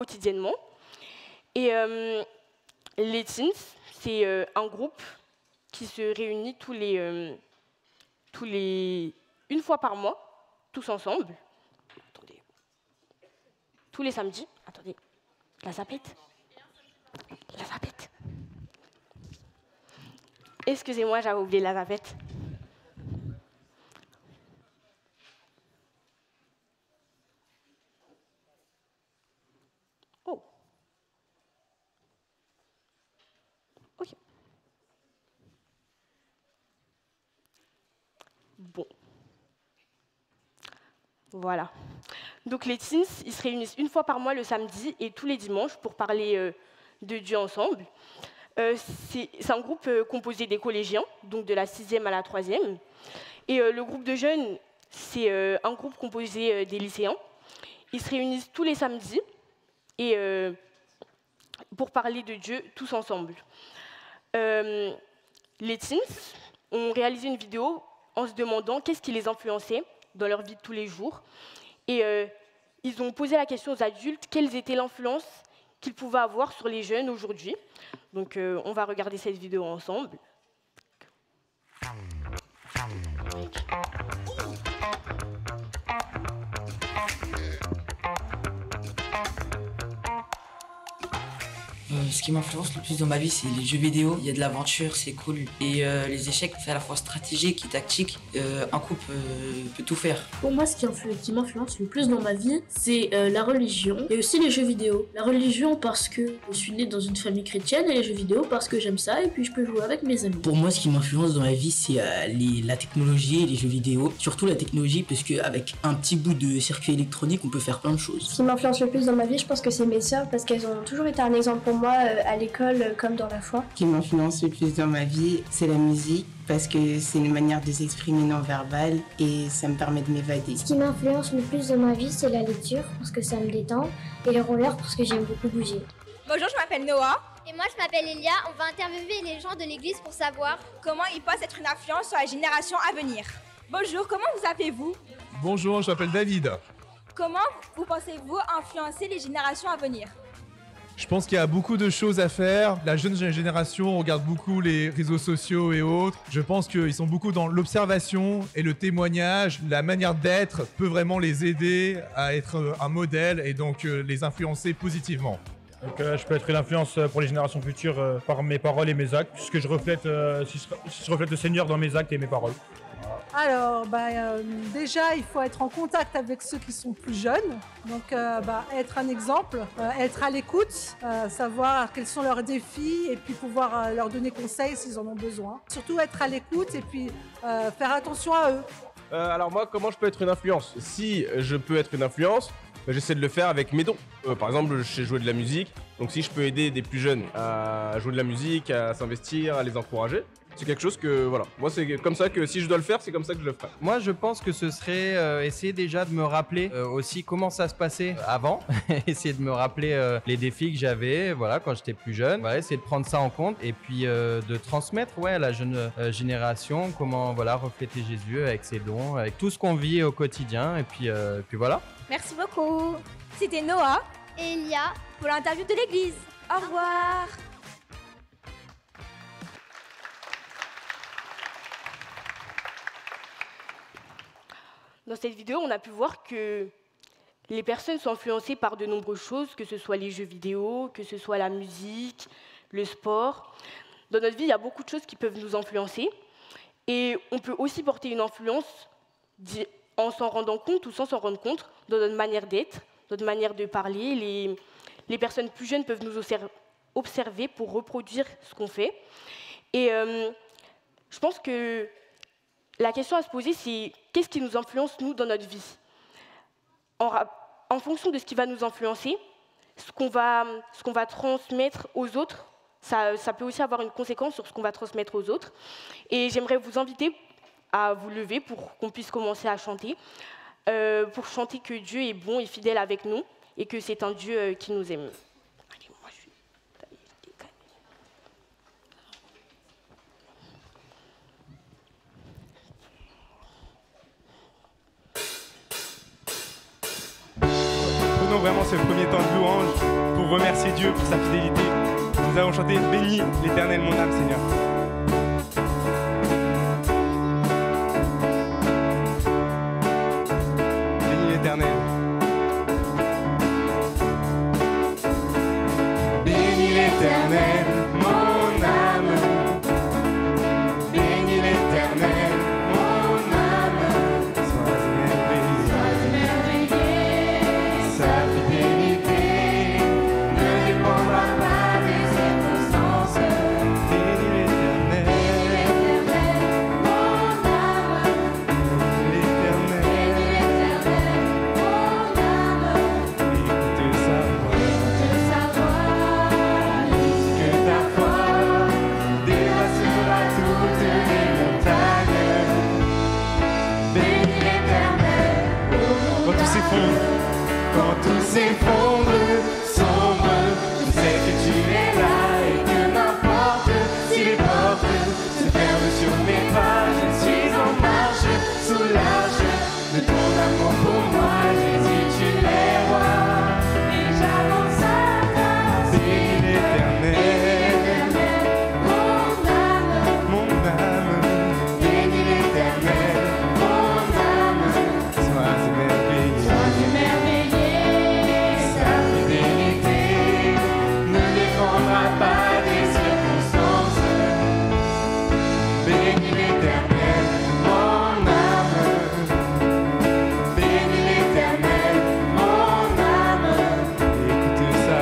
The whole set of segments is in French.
quotidiennement. Et les Teens, c'est un groupe qui se réunit une fois par mois, tous ensemble. Attendez. Tous les samedis. Attendez. La zapette. La zapette. Excusez-moi, j'avais oublié la zapette. Oh. Ok. Bon. Voilà. Donc les teens, ils se réunissent une fois par mois le samedi et tous les dimanches pour parler de Dieu ensemble. C'est un groupe composé des collégiens, donc de la 6e à la 3e. Et le groupe de jeunes, c'est un groupe composé des lycéens. Ils se réunissent tous les samedis et, pour parler de Dieu tous ensemble. Les teens ont réalisé une vidéo en se demandant qu'est-ce qui les influençait dans leur vie de tous les jours. Et ils ont posé la question aux adultes, quelles étaient l'influence qu'ils pouvaient avoir sur les jeunes aujourd'hui. Donc on va regarder cette vidéo ensemble. Ce qui m'influence le plus dans ma vie, c'est les jeux vidéo. Il y a de l'aventure, c'est cool. Et les échecs, c'est à la fois stratégique et tactique. Un coup peut tout faire. Pour moi, ce qui m'influence le plus dans ma vie, c'est la religion et aussi les jeux vidéo. La religion parce que je suis née dans une famille chrétienne et les jeux vidéo parce que j'aime ça et puis je peux jouer avec mes amis. Pour moi, ce qui m'influence dans ma vie, c'est la technologie et les jeux vidéo. Surtout la technologie, parce qu'avec un petit bout de circuit électronique, on peut faire plein de choses. Ce qui m'influence le plus dans ma vie, je pense que c'est mes sœurs parce qu'elles ont toujours été un exemple pour moi à l'école comme dans la foi. Ce qui m'influence le plus dans ma vie, c'est la musique parce que c'est une manière de s'exprimer non verbale et ça me permet de m'évader. Ce qui m'influence le plus dans ma vie, c'est la lecture parce que ça me détend et le roller parce que j'aime beaucoup bouger. Bonjour, je m'appelle Noah. Et moi, je m'appelle Elia. On va interviewer les gens de l'église pour savoir comment ils peuvent être une influence sur la génération à venir. Bonjour, comment vous appelez-vous? Bonjour, je m'appelle David. Comment vous pensez-vous influencer les générations à venir? Je pense qu'il y a beaucoup de choses à faire. La jeune génération regarde beaucoup les réseaux sociaux et autres. Je pense qu'ils sont beaucoup dans l'observation et le témoignage. La manière d'être peut vraiment les aider à être un modèle et donc les influencer positivement. Donc, je peux être une influence pour les générations futures par mes paroles et mes actes, puisque je reflète le Seigneur dans mes actes et mes paroles. Alors, déjà, il faut être en contact avec ceux qui sont plus jeunes. Donc, être un exemple, être à l'écoute, savoir quels sont leurs défis et puis pouvoir leur donner conseil s'ils en ont besoin. Surtout être à l'écoute et puis faire attention à eux. Alors moi, comment je peux être une influence? Si je peux être une influence, j'essaie de le faire avec mes dons. Par exemple, je sais jouer de la musique. Donc si je peux aider des plus jeunes à jouer de la musique, à s'investir, à les encourager, c'est quelque chose que, voilà. Moi, c'est comme ça que si je dois le faire, c'est comme ça que je le ferai. Moi, je pense que ce serait essayer déjà de me rappeler aussi comment ça se passait avant. Essayer de me rappeler les défis que j'avais voilà, quand j'étais plus jeune. Voilà, essayer de prendre ça en compte et puis de transmettre à la jeune génération comment refléter Jésus avec ses dons, avec tout ce qu'on vit au quotidien. Et puis voilà. Merci beaucoup. C'était Noah et Elia pour l'interview de l'église. Au revoir. Dans cette vidéo, on a pu voir que les personnes sont influencées par de nombreuses choses, que ce soit les jeux vidéo, que ce soit la musique, le sport. Dans notre vie, il y a beaucoup de choses qui peuvent nous influencer. Et on peut aussi porter une influence en s'en rendant compte ou sans s'en rendre compte dans notre manière d'être, notre manière de parler. Les personnes plus jeunes peuvent nous observer pour reproduire ce qu'on fait. Et je pense que la question à se poser, c'est qu'est-ce qui nous influence, nous, dans notre vie? En fonction de ce qui va nous influencer, ce qu'on va transmettre aux autres, ça peut aussi avoir une conséquence sur ce qu'on va transmettre aux autres. Et j'aimerais vous inviter à vous lever pour qu'on puisse commencer à chanter, pour chanter que Dieu est bon et fidèle avec nous et que c'est un Dieu qui nous aime. Prenons vraiment ce premier temps de louange. pour remercier Dieu pour sa fidélité. Nous allons chanter « Bénis l'Éternel, mon âme, Seigneur ». Bénis l'Éternel. Bénis l'Éternel, mon âme. Bénis l'Éternel, mon âme. Sois émerveillé. Sa fidélité ne dépendra pas des circonstances. Bénis l'Éternel, mon âme. L'Éternel, mon âme. Écoute sa voix. Que ta foi dépassera toutes les montagnes. Bénis l'Éternel. Quand tout s'effondre, sombre, je sais que tu es là et que n'importe si les portes se ferment sur mes pas, je suis en marche sous l'arche de ton amour pour moi, Jésus, tu es roi. Et j'avance à ta Bénis l'Éternel, mon âme. Bénis l'Éternel, mon âme. Sois émerveillé. Sa fidélité ne dépendra pas des circonstances. Bénis l'Éternel, mon âme. Bénis l'Éternel, mon âme. Écoute sa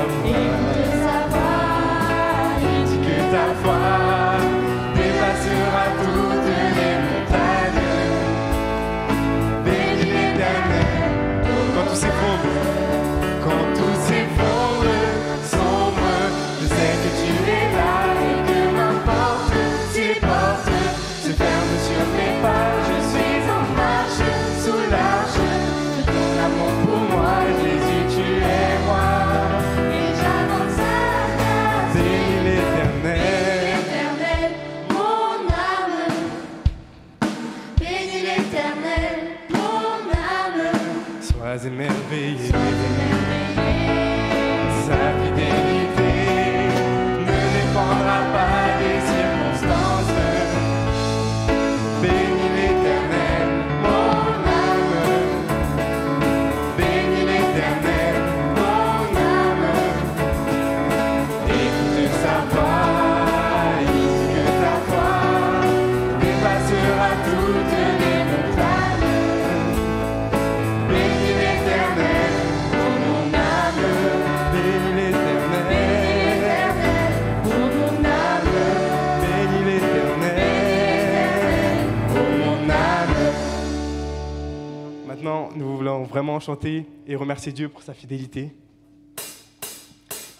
voix. Il dit que ta foi dépassera toutes les montagnes. Bénis l'Éternel. Quand tout s'effondre, sombre, je sais que tu es là et que n'importe si les portes se ferment sur mes pas, je suis en marche sous l'arche de ton amour pour moi, Jésus, tu es roi. Et j'avance à ta Bénis l'Éternel, mon âme. Bénis l'Éternel, mon âme. sois émerveillé. Sa fidélité ne dépendra pas des circonstances. Bénis l'Éternel, mon âme. Bénis l'Éternel, mon âme. Écoute sa voix, il dit que ta foi dépassera toutes les montagnes. Bénis l'Éternel, mon âme. Bénis l'Éternel, mon âme. Bénis l'Éternel, mon âme. Maintenant, nous voulons vraiment chanter et remercier Dieu pour sa fidélité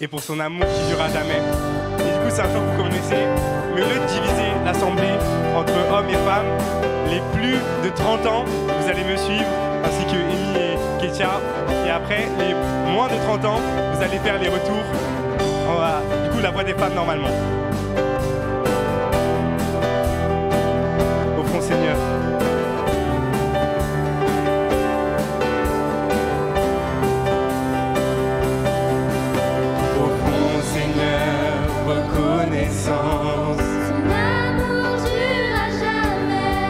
et pour son amour qui durera jamais. Et du coup, c'est un chant que vous connaissez, mais au lieu de diviser l'assemblée entre hommes et femmes, les plus de 30 ans, vous allez me suivre, ainsi que Amy et Ketia. Et après, les moins de 30 ans, vous allez faire les retours. On va, du coup, la voix des femmes normalement. Offrons Seigneur. Offrons Seigneur, reconnaissance. Son amour durera jamais.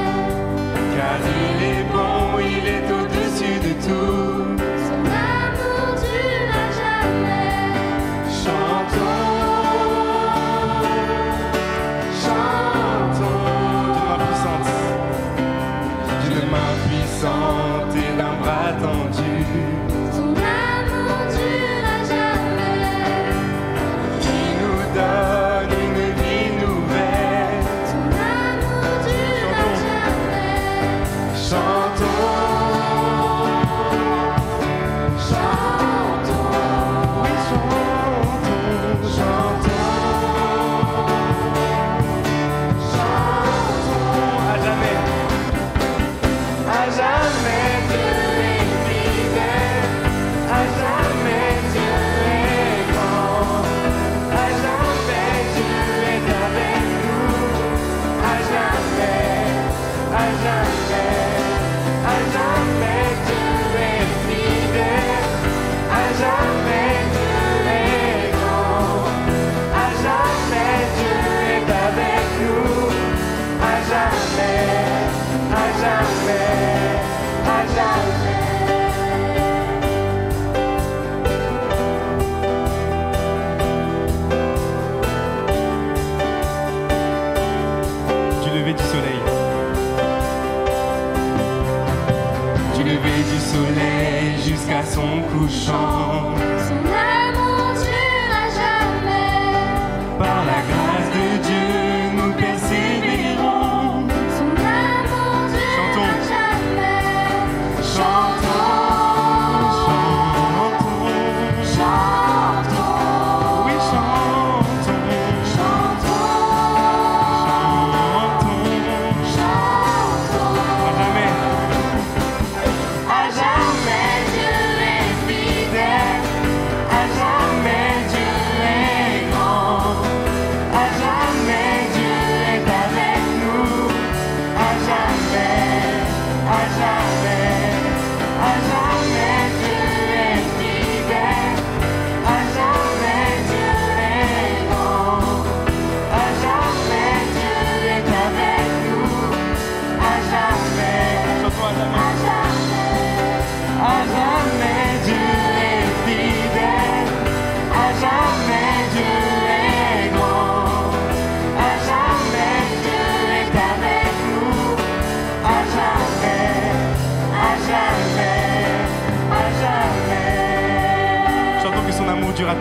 Car il est bon, il est au-dessus de tout. Son amour durera jamais. Chantons, chantons. Toute ma puissance.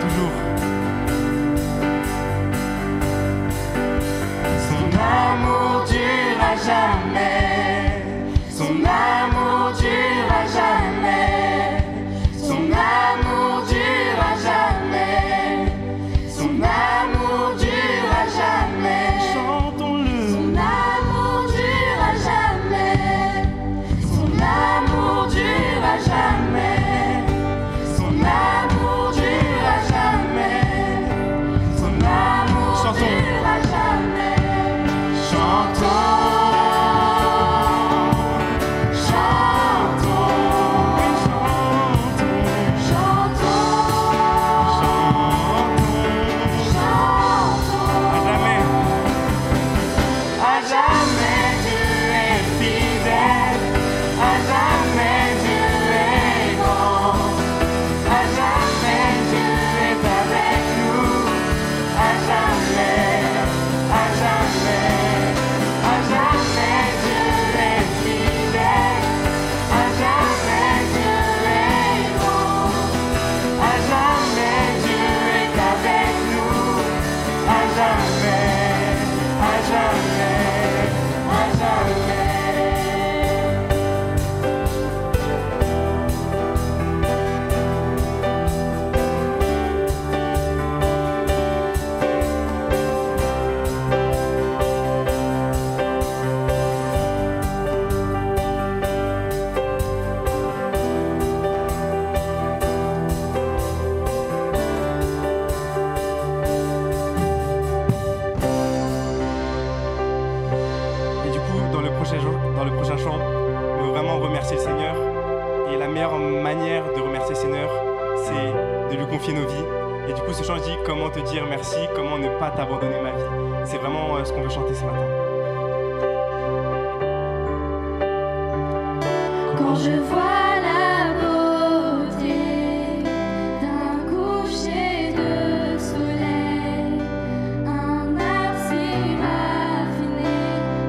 toujours. Son amour durera jamais. Son amour durera jamais. Son amour durera jamais. Son amour durera jamais. Chantons-le. Son amour durera jamais. Son amour durera jamais. Son amour durera jamais. Son amour durera jamais. Chantons. Dans le prochain chant, on veut vraiment remercier le Seigneur. Et la meilleure manière de remercier le Seigneur, c'est de lui confier nos vies. Et du coup, ce chant dit comment te dire merci, comment ne pas t'abandonner ma vie. C'est vraiment ce qu'on veut chanter ce matin. Quand je vois la beauté d'un coucher de soleil, un art si raffiné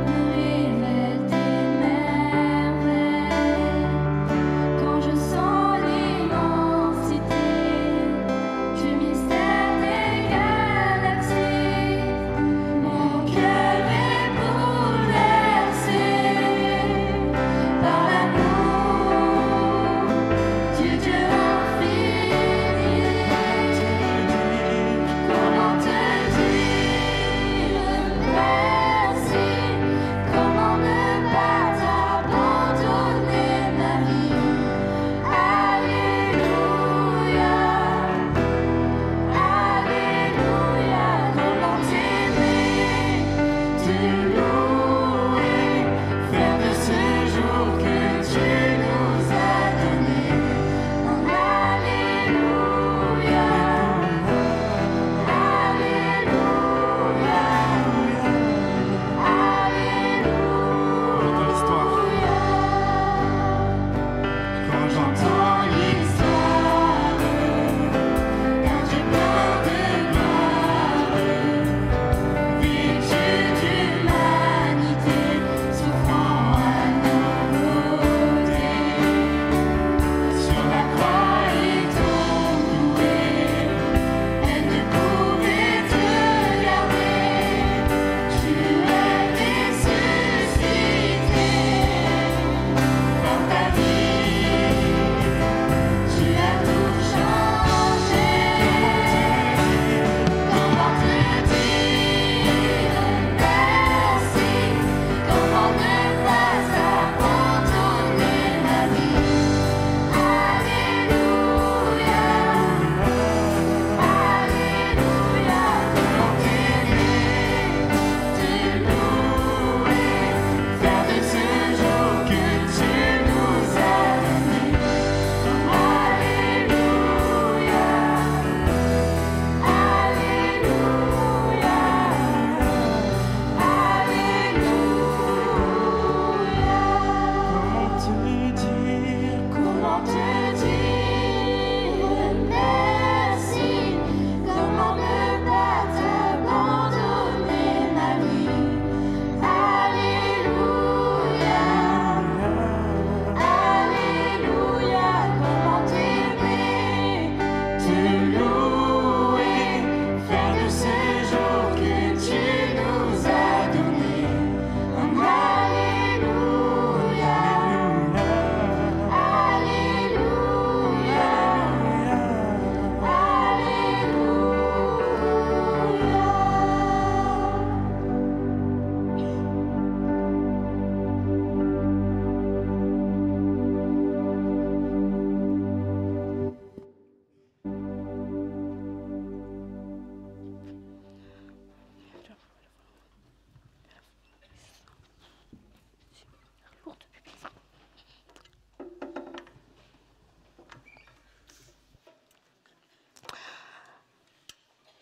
me révèle tes merveilles. Quand je sens l'immensité du mystère des galaxies, mon cœur est bouleversé par l'amour.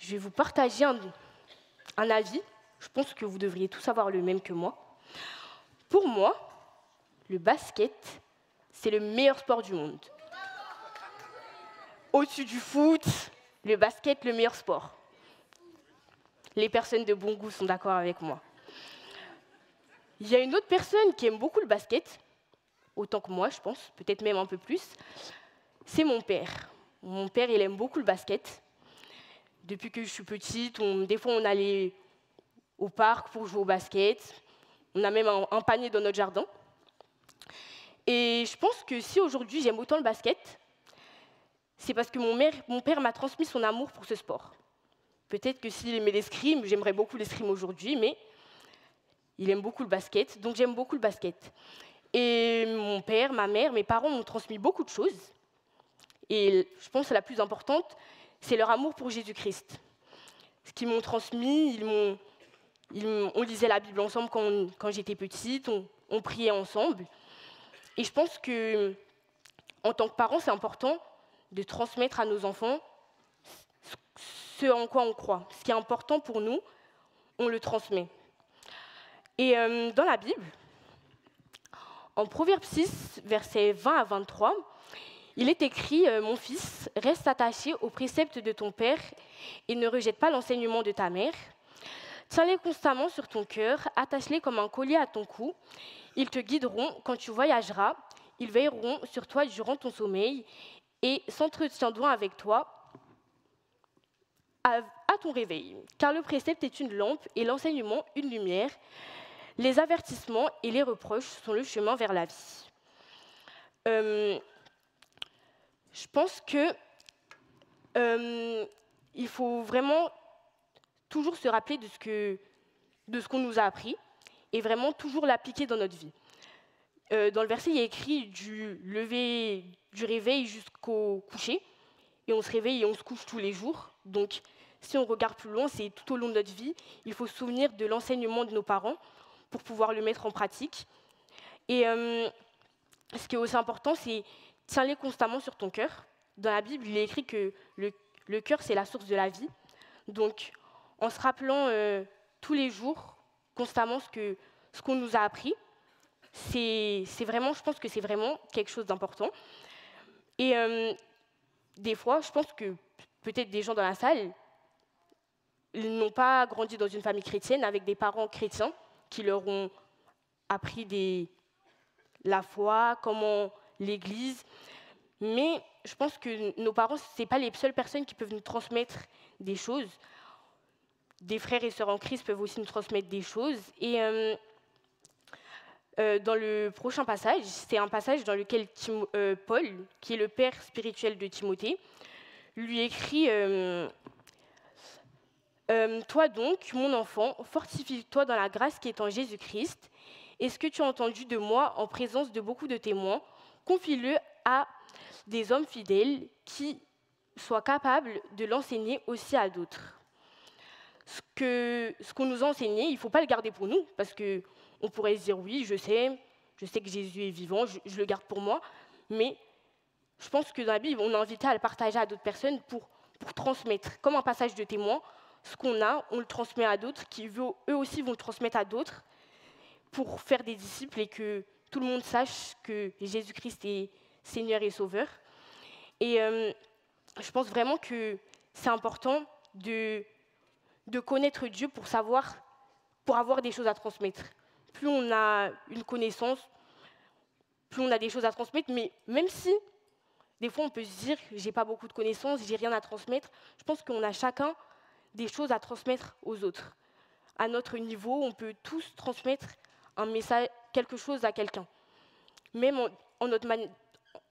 je vais vous partager un avis. Je pense que vous devriez tous avoir le même que moi. Pour moi, le basket, c'est le meilleur sport du monde. Au-dessus du foot, le basket, le meilleur sport. Les personnes de bon goût sont d'accord avec moi. Il y a une autre personne qui aime beaucoup le basket, autant que moi, je pense, peut-être même un peu plus. C'est mon père. Mon père, il aime beaucoup le basket. Depuis que je suis petite, des fois, on allait au parc pour jouer au basket. On a même un panier dans notre jardin. Et je pense que si aujourd'hui, j'aime autant le basket, c'est parce que mon père m'a transmis son amour pour ce sport. Peut-être que s'il aimait l'escrime, j'aimerais beaucoup l'escrime aujourd'hui, mais il aime beaucoup le basket, donc j'aime beaucoup le basket. Et mon père, ma mère, mes parents m'ont transmis beaucoup de choses. Et je pense que la plus importante, c'est leur amour pour Jésus-Christ. Ce qu'ils m'ont transmis, on lisait la Bible ensemble quand j'étais petite, on priait ensemble. Et je pense que, en tant que parents, c'est important de transmettre à nos enfants ce en quoi on croit. Ce qui est important pour nous, on le transmet. Et dans la Bible, en Proverbe 6, versets 20 à 23, il est écrit « Mon fils, reste attaché aux préceptes de ton père et ne rejette pas l'enseignement de ta mère. Tiens-les constamment sur ton cœur, attache-les comme un collier à ton cou. Ils te guideront quand tu voyageras, ils veilleront sur toi durant ton sommeil et s'entretiendront avec toi à ton réveil. Car le précepte est une lampe et l'enseignement une lumière. Les avertissements et les reproches sont le chemin vers la vie. » Je pense que il faut vraiment toujours se rappeler de ce qu'on nous a appris et vraiment toujours l'appliquer dans notre vie. Dans le verset, il y a écrit du réveil jusqu'au coucher, et on se réveille et on se couche tous les jours. Donc, si on regarde plus loin, c'est tout au long de notre vie. Il faut se souvenir de l'enseignement de nos parents pour pouvoir le mettre en pratique. Et ce qui est aussi important, c'est tiens-les constamment sur ton cœur. Dans la Bible, il est écrit que le cœur, c'est la source de la vie. Donc, en se rappelant tous les jours, constamment, ce qu'on nous a appris, c'est vraiment, je pense que c'est vraiment quelque chose d'important. Et des fois, je pense que peut-être des gens dans la salle n'ont pas grandi dans une famille chrétienne avec des parents chrétiens qui leur ont appris la foi, comment l'Église. Mais je pense que nos parents, ce n'est pas les seules personnes qui peuvent nous transmettre des choses. Des frères et sœurs en Christ peuvent aussi nous transmettre des choses. Et dans le prochain passage, c'est un passage dans lequel Paul, qui est le père spirituel de Timothée, lui écrit Toi donc, mon enfant, fortifie-toi dans la grâce qui est en Jésus-Christ. Et ce que tu as entendu de moi en présence de beaucoup de témoins, confie-le à des hommes fidèles qui soient capables de l'enseigner aussi à d'autres. Ce qu'on nous a enseigné, il ne faut pas le garder pour nous, parce qu'on pourrait se dire, oui, je sais que Jésus est vivant, je le garde pour moi, mais je pense que dans la Bible, on est invité à le partager à d'autres personnes pour transmettre, comme un passage de témoin, ce qu'on a, on le transmet à d'autres, qui eux aussi vont le transmettre à d'autres, pour faire des disciples et que tout le monde sache que Jésus-Christ est Seigneur et Sauveur. Et je pense vraiment que c'est important de connaître Dieu pour avoir des choses à transmettre. Plus on a une connaissance, plus on a des choses à transmettre, mais même si, des fois, on peut se dire « j'ai pas beaucoup de connaissances, j'ai rien à transmettre », je pense qu'on a chacun des choses à transmettre aux autres. À notre niveau, on peut tous transmettre un message, quelque chose à quelqu'un. Même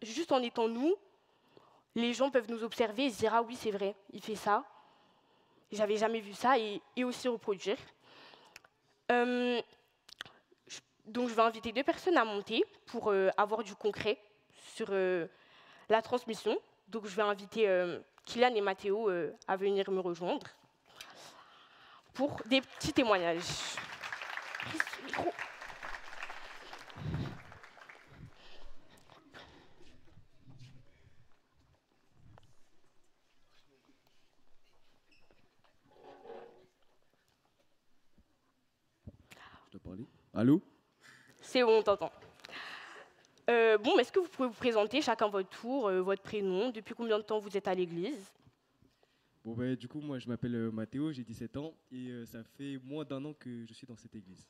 juste en étant nous, les gens peuvent nous observer et se dire « ah oui, c'est vrai, il fait ça, j'avais jamais vu ça » et aussi reproduire. Donc je vais inviter 2 personnes à monter pour avoir du concret sur la transmission. Donc je vais inviter Kylian et Mathéo à venir me rejoindre pour des petits témoignages. Micro. dois parler. Allô? C'est bon, on t'entend. Bon, est-ce que vous pouvez vous présenter chacun votre tour, votre prénom, depuis combien de temps vous êtes à l'église? Bon, ben, du coup, moi, je m'appelle Mathéo, j'ai 17 ans et ça fait moins d'un an que je suis dans cette église.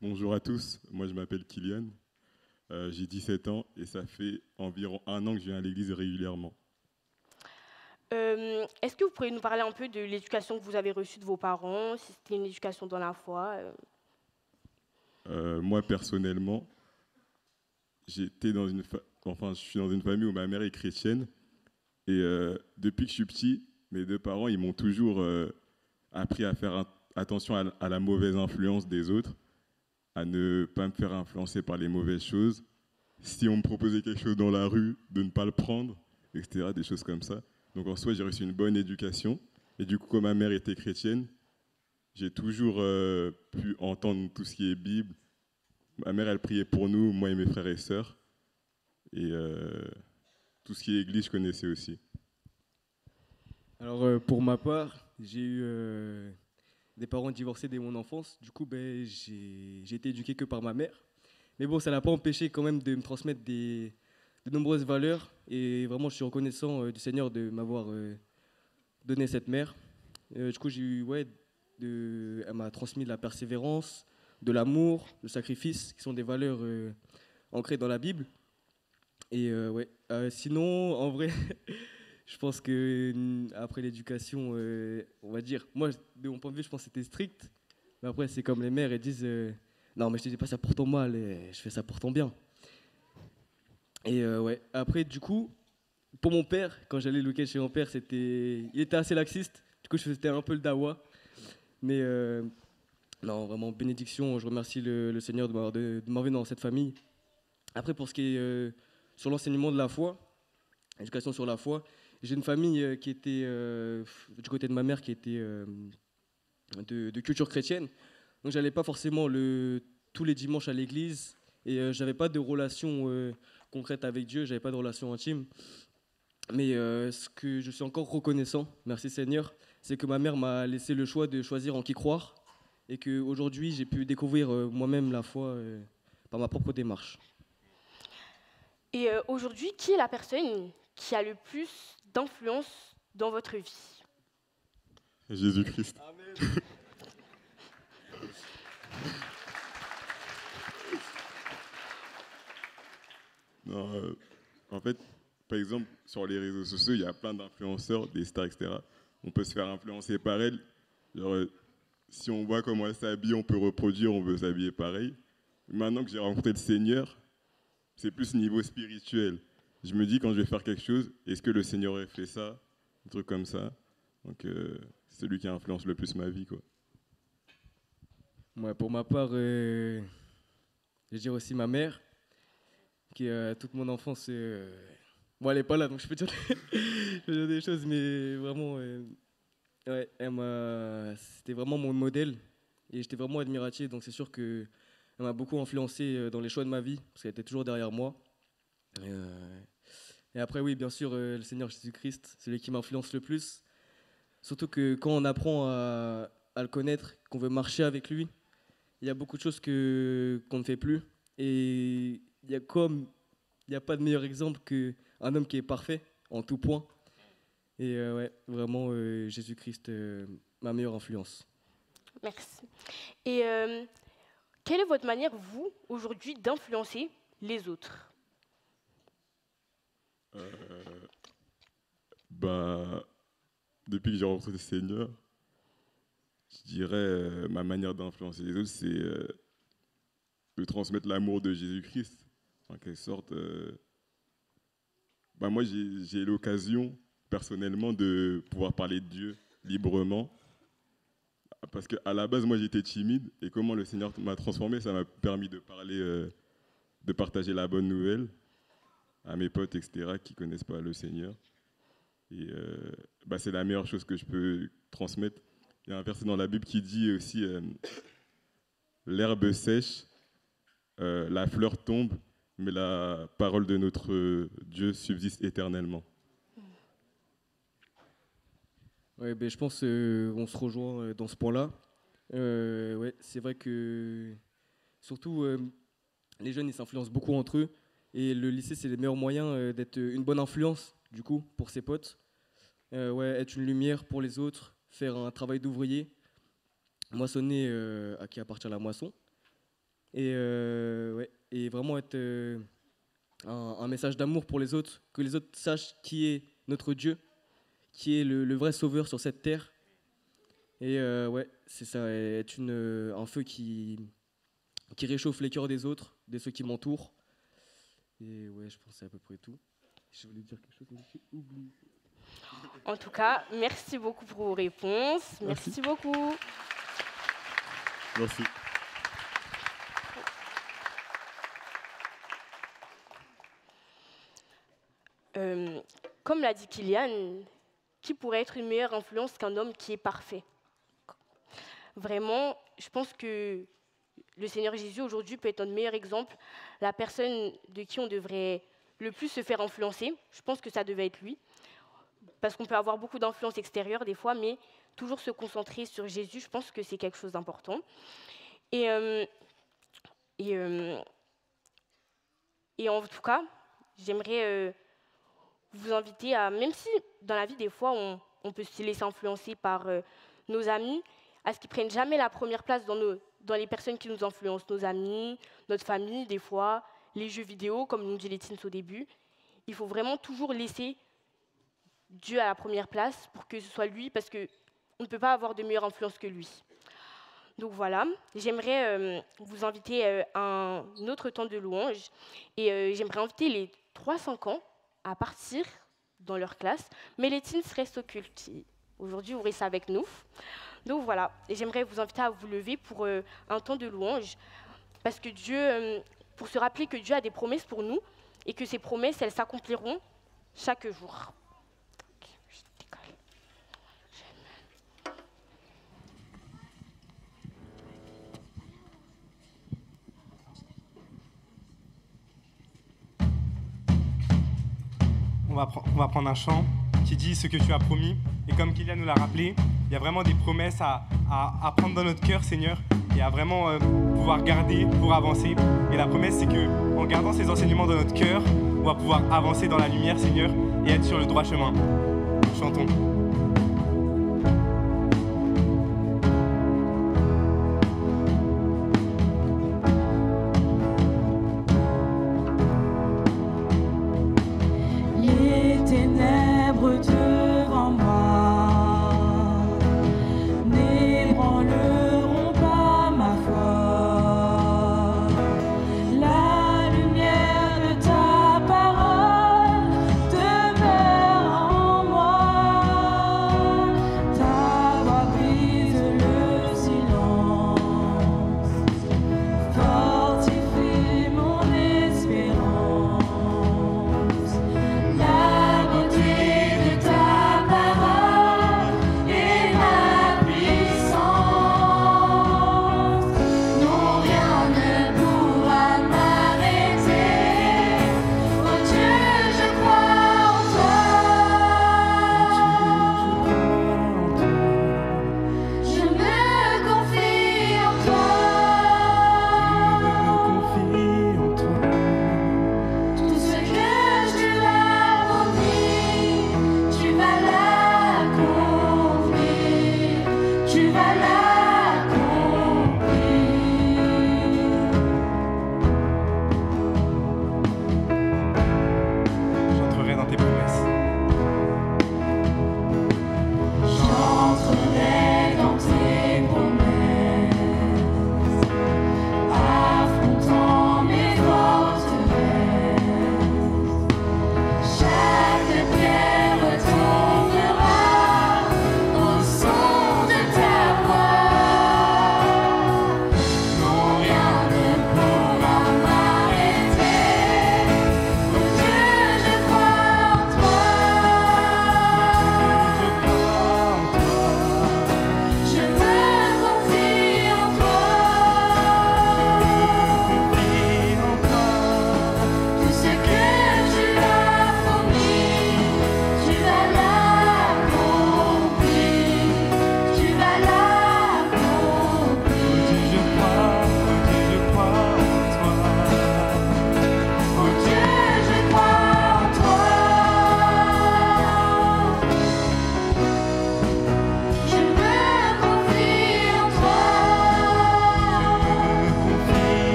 Bonjour à tous, moi je m'appelle Kylian, j'ai 17 ans et ça fait environ un an que je viens à l'église régulièrement. Est-ce que vous pourriez nous parler un peu de l'éducation que vous avez reçue de vos parents, si c'était une éducation dans la foi? Moi personnellement, j'étais dans je suis dans une famille où ma mère est chrétienne et depuis que je suis petit, mes deux parents ils m'ont toujours appris à faire attention à la mauvaise influence des autres, à ne pas me faire influencer par les mauvaises choses. Si on me proposait quelque chose dans la rue, de ne pas le prendre, etc. Des choses comme ça. Donc en soi, j'ai reçu une bonne éducation. Et du coup, comme ma mère était chrétienne, j'ai toujours pu entendre tout ce qui est Bible. Ma mère, elle priait pour nous, moi et mes frères et sœurs. Et tout ce qui est église, je connaissais aussi. Alors, pour ma part, j'ai eu des parents divorcés dès mon enfance. Du coup, ben, j'ai été éduqué que par ma mère. Mais bon, ça n'a pas empêché quand même de me transmettre de nombreuses valeurs. Et vraiment, je suis reconnaissant du Seigneur de m'avoir donné cette mère. Du coup, j'ai eu, elle m'a transmis de la persévérance, de l'amour, le sacrifice, qui sont des valeurs ancrées dans la Bible. Et sinon, en vrai, je pense que après l'éducation, on va dire, moi, de mon point de vue, je pense que c'était strict. Mais après, c'est comme les mères, elles disent non, mais je te dis pas ça pour ton mal, je fais ça pour ton bien. Et après, du coup, pour mon père, quand j'allais le week-end chez mon père, il était assez laxiste. Du coup, c'était un peu le dawa. Mais non, vraiment, bénédiction. Je remercie le Seigneur de m'avoir vu dans cette famille. Après, pour ce qui est sur l'enseignement de la foi, éducation sur la foi, j'ai une famille qui était, du côté de ma mère, qui était de culture chrétienne. Donc, j'allais pas forcément tous les dimanches à l'église et j'avais pas de relation concrète avec Dieu, j'avais pas de relation intime. Mais ce que je suis encore reconnaissant, merci Seigneur, c'est que ma mère m'a laissé le choix de choisir en qui croire et qu'aujourd'hui, j'ai pu découvrir moi-même la foi par ma propre démarche. Et aujourd'hui, qui est la personne qui a le plus d'influence dans votre vie? Jésus-Christ. Amen. Non, en fait, par exemple, sur les réseaux sociaux, il y a plein d'influenceurs, des stars, etc. On peut se faire influencer par elles. Genre, si on voit comment elle s'habille, on peut reproduire, on veut s'habiller pareil. Maintenant que j'ai rencontré le Seigneur, c'est plus niveau spirituel. Je me dis, quand je vais faire quelque chose, est-ce que le Seigneur aurait fait ça? Un truc comme ça. Donc, c'est celui qui influence le plus ma vie, quoi. Ouais, pour ma part, je dirais aussi ma mère, qui toute mon enfance, bon, elle n'est pas là, donc je peux dire, je peux dire des choses, mais vraiment, c'était vraiment mon modèle, et j'étais vraiment admiratif, donc c'est sûr qu'elle m'a beaucoup influencé dans les choix de ma vie, parce qu'elle était toujours derrière moi. Et après, oui, bien sûr, le Seigneur Jésus-Christ, c'est lui qui m'influence le plus, surtout que quand on apprend à le connaître, qu'on veut marcher avec lui, il y a beaucoup de choses qu'on ne fait plus. Et il n'y a pas de meilleur exemple qu'un homme qui est parfait en tout point. Et vraiment, Jésus-Christ, ma meilleure influence. Merci. Et quelle est votre manière, vous, aujourd'hui, d'influencer les autres? Depuis que j'ai rencontré le Seigneur, je dirais ma manière d'influencer les autres, c'est de transmettre l'amour de Jésus-Christ. En quelque sorte, moi j'ai l'occasion personnellement de pouvoir parler de Dieu librement. Parce qu'à la base, moi j'étais timide et comment le Seigneur m'a transformé, ça m'a permis de parler, de partager la bonne nouvelle à mes potes, etc., qui ne connaissent pas le Seigneur. Et c'est la meilleure chose que je peux transmettre. Il y a un verset dans la Bible qui dit aussi l'herbe sèche, la fleur tombe, mais la parole de notre Dieu subsiste éternellement. Ouais, je pense qu'on se rejoint dans ce point-là. Ouais, c'est vrai que surtout les jeunes ils s'influencent beaucoup entre eux et le lycée c'est le meilleur moyen d'être une bonne influence du coup pour ses potes. Ouais, être une lumière pour les autres, faire un travail d'ouvrier, moissonner à qui appartient la moisson et, ouais, et vraiment être un message d'amour pour les autres, que les autres sachent qui est notre Dieu, qui est le vrai sauveur sur cette terre. Et ouais, c'est ça, être un feu qui réchauffe les cœurs des autres, de ceux qui m'entourent. Et ouais, je pense que c'est à peu près tout. Je voulais dire quelque chose, mais j'ai oublié. En tout cas, merci beaucoup pour vos réponses. Merci beaucoup. Merci. Comme l'a dit Kylian, qui pourrait être une meilleure influence qu'un homme qui est parfait? Vraiment, je pense que le Seigneur Jésus aujourd'hui peut être notre meilleur exemple, la personne de qui on devrait le plus se faire influencer. Je pense que ça devait être lui, parce qu'on peut avoir beaucoup d'influence extérieure des fois, mais toujours se concentrer sur Jésus, je pense que c'est quelque chose d'important. Et en tout cas, j'aimerais vous inviter à, même si dans la vie des fois on peut se laisser influencer par nos amis, à ce qu'ils prennent jamais la première place dans les personnes qui nous influencent, nos amis, notre famille des fois, les jeux vidéo, comme nous dit les teens au début. Il faut vraiment toujours laisser Dieu à la première place pour que ce soit lui, parce qu'on ne peut pas avoir de meilleure influence que lui. Donc voilà, j'aimerais vous inviter à un autre temps de louange et j'aimerais inviter les 3-5 ans à partir dans leur classe, mais les teens restent occultes. Aujourd'hui, vous restez avec nous. Donc voilà, et j'aimerais vous inviter à vous lever pour un temps de louange, parce que Dieu, pour se rappeler que Dieu a des promesses pour nous et que ces promesses, elles s'accompliront chaque jour. On va prendre un chant qui dit ce que tu as promis. Et comme Kylian nous l'a rappelé, il y a vraiment des promesses à prendre dans notre cœur, Seigneur, et à vraiment pouvoir garder pour avancer. Et la promesse, c'est qu'en gardant ces enseignements dans notre cœur, on va pouvoir avancer dans la lumière, Seigneur, et être sur le droit chemin. Chantons. Demeure en moi.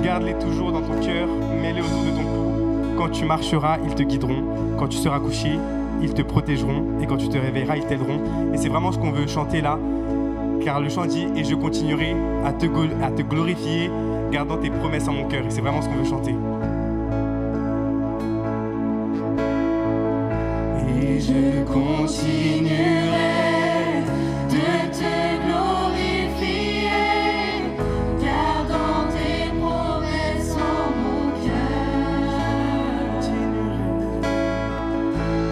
garde-les toujours dans ton cœur, mets-les autour de ton cou. Quand tu marcheras, ils te guideront. Quand tu seras couché, ils te protégeront. Et quand tu te réveilleras, ils t'aideront. Et c'est vraiment ce qu'on veut chanter là. Car le chant dit « Et je continuerai à te glorifier, gardant tes promesses en mon cœur. » Et c'est vraiment ce qu'on veut chanter. Et je continuerai de te glorifier, gardant tes promesses en mon cœur.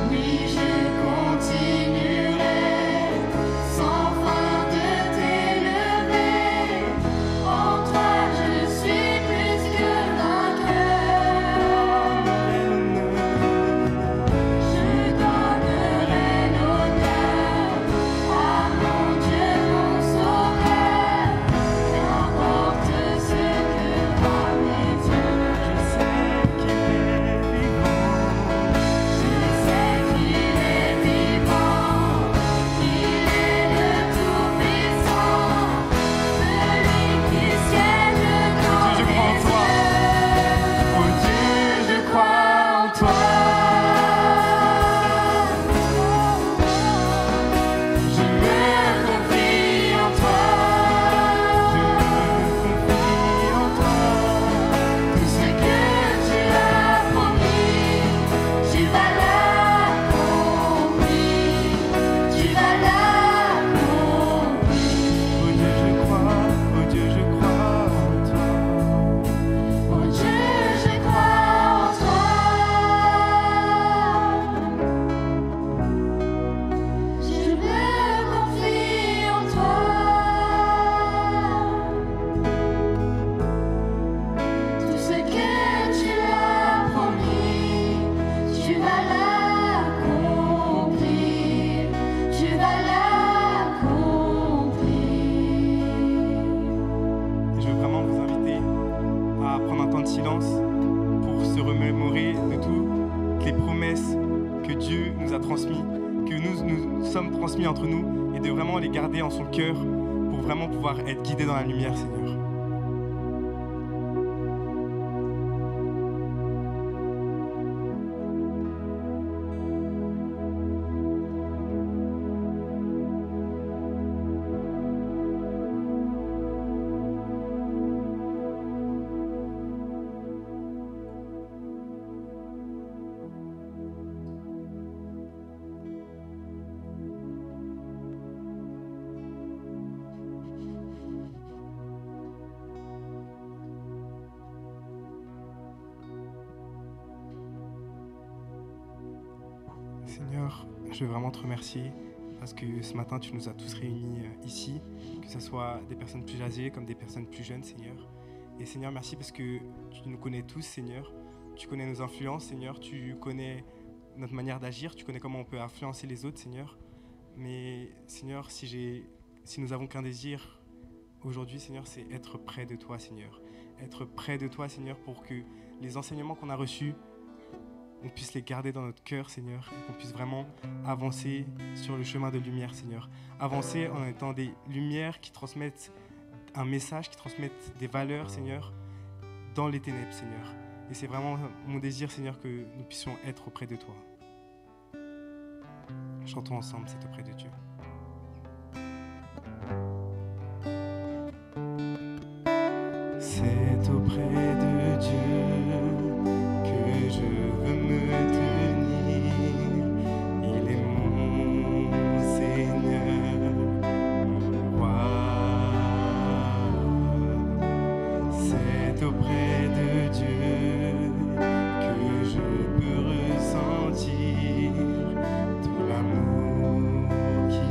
Oui, je continuerai sans fin de t'élever. En toi, je suis plus que vainqueur. Je donnerai l'honneur à mon Dieu, mon sauveur. Qu'importe ce que voient mes yeux, je sais qu'il est vivant. Je sais qu'il est vivant. Il est le Tout-Puissant, celui qui siège dans les cieux. Oh Dieu, je crois en toi. Je me confie en toi. Je me confie en toi. Tout ce que tu as promis, tu vas l'accomplir. Tu vas l'accomplir. Oh Dieu, je crois. Oh Dieu, je crois en toi. Oh Dieu, je crois en toi. Je me confie en toi. Tout ce que tu as promis, tu vas l'accomplir. Tu vas l'accomplir. Je veux vraiment vous inviter à prendre un temps de silence pour se remémorer de toutes les promesses que Dieu nous a transmises, que nous sommes transmis entre nous, et de vraiment les garder en son cœur pour vraiment pouvoir être guidés dans la lumière, Seigneur. Seigneur, je veux vraiment te remercier parce que ce matin, tu nous as tous réunis ici, que ce soit des personnes plus âgées comme des personnes plus jeunes, Seigneur. Et Seigneur, merci parce que tu nous connais tous, Seigneur. Tu connais nos influences, Seigneur. Tu connais notre manière d'agir. Tu connais comment on peut influencer les autres, Seigneur. Mais Seigneur, si nous avons qu'un désir aujourd'hui, Seigneur, c'est être près de toi, Seigneur. Être près de toi, Seigneur, pour que les enseignements qu'on a reçus, on puisse les garder dans notre cœur, Seigneur, et qu'on puisse vraiment avancer sur le chemin de lumière, Seigneur. Avancer en étant des lumières qui transmettent un message, qui transmettent des valeurs, Seigneur, dans les ténèbres, Seigneur. Et c'est vraiment mon désir, Seigneur, que nous puissions être auprès de toi. Chantons ensemble, c'est auprès de Dieu. C'est auprès de Dieu que je veux me tenir. Il est mon Seigneur, mon roi. C'est auprès de Dieu que je peux ressentir tout l'amour qui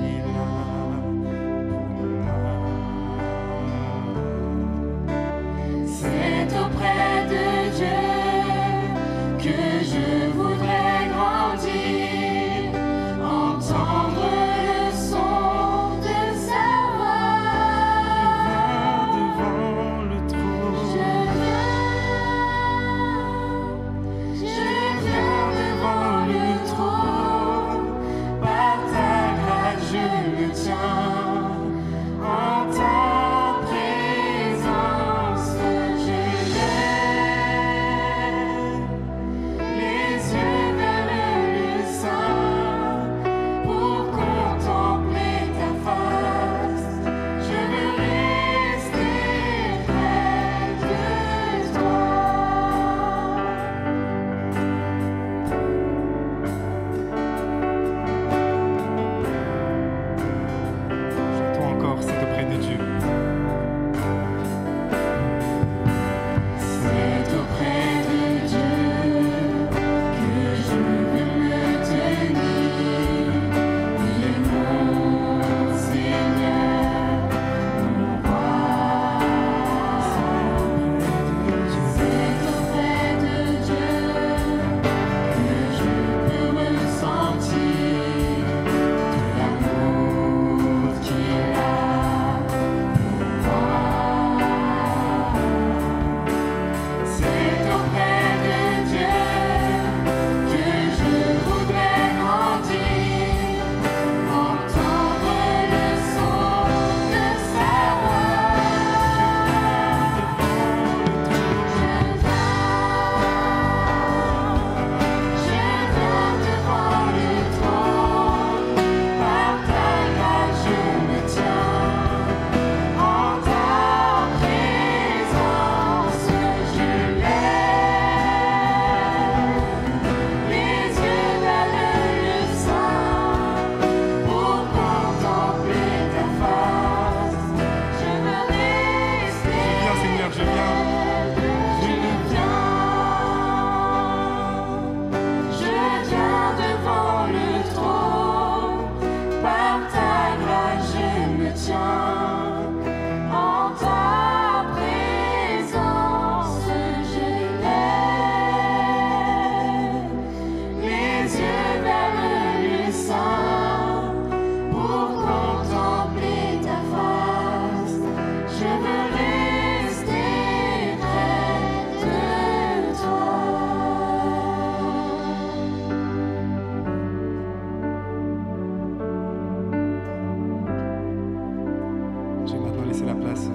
laisser la place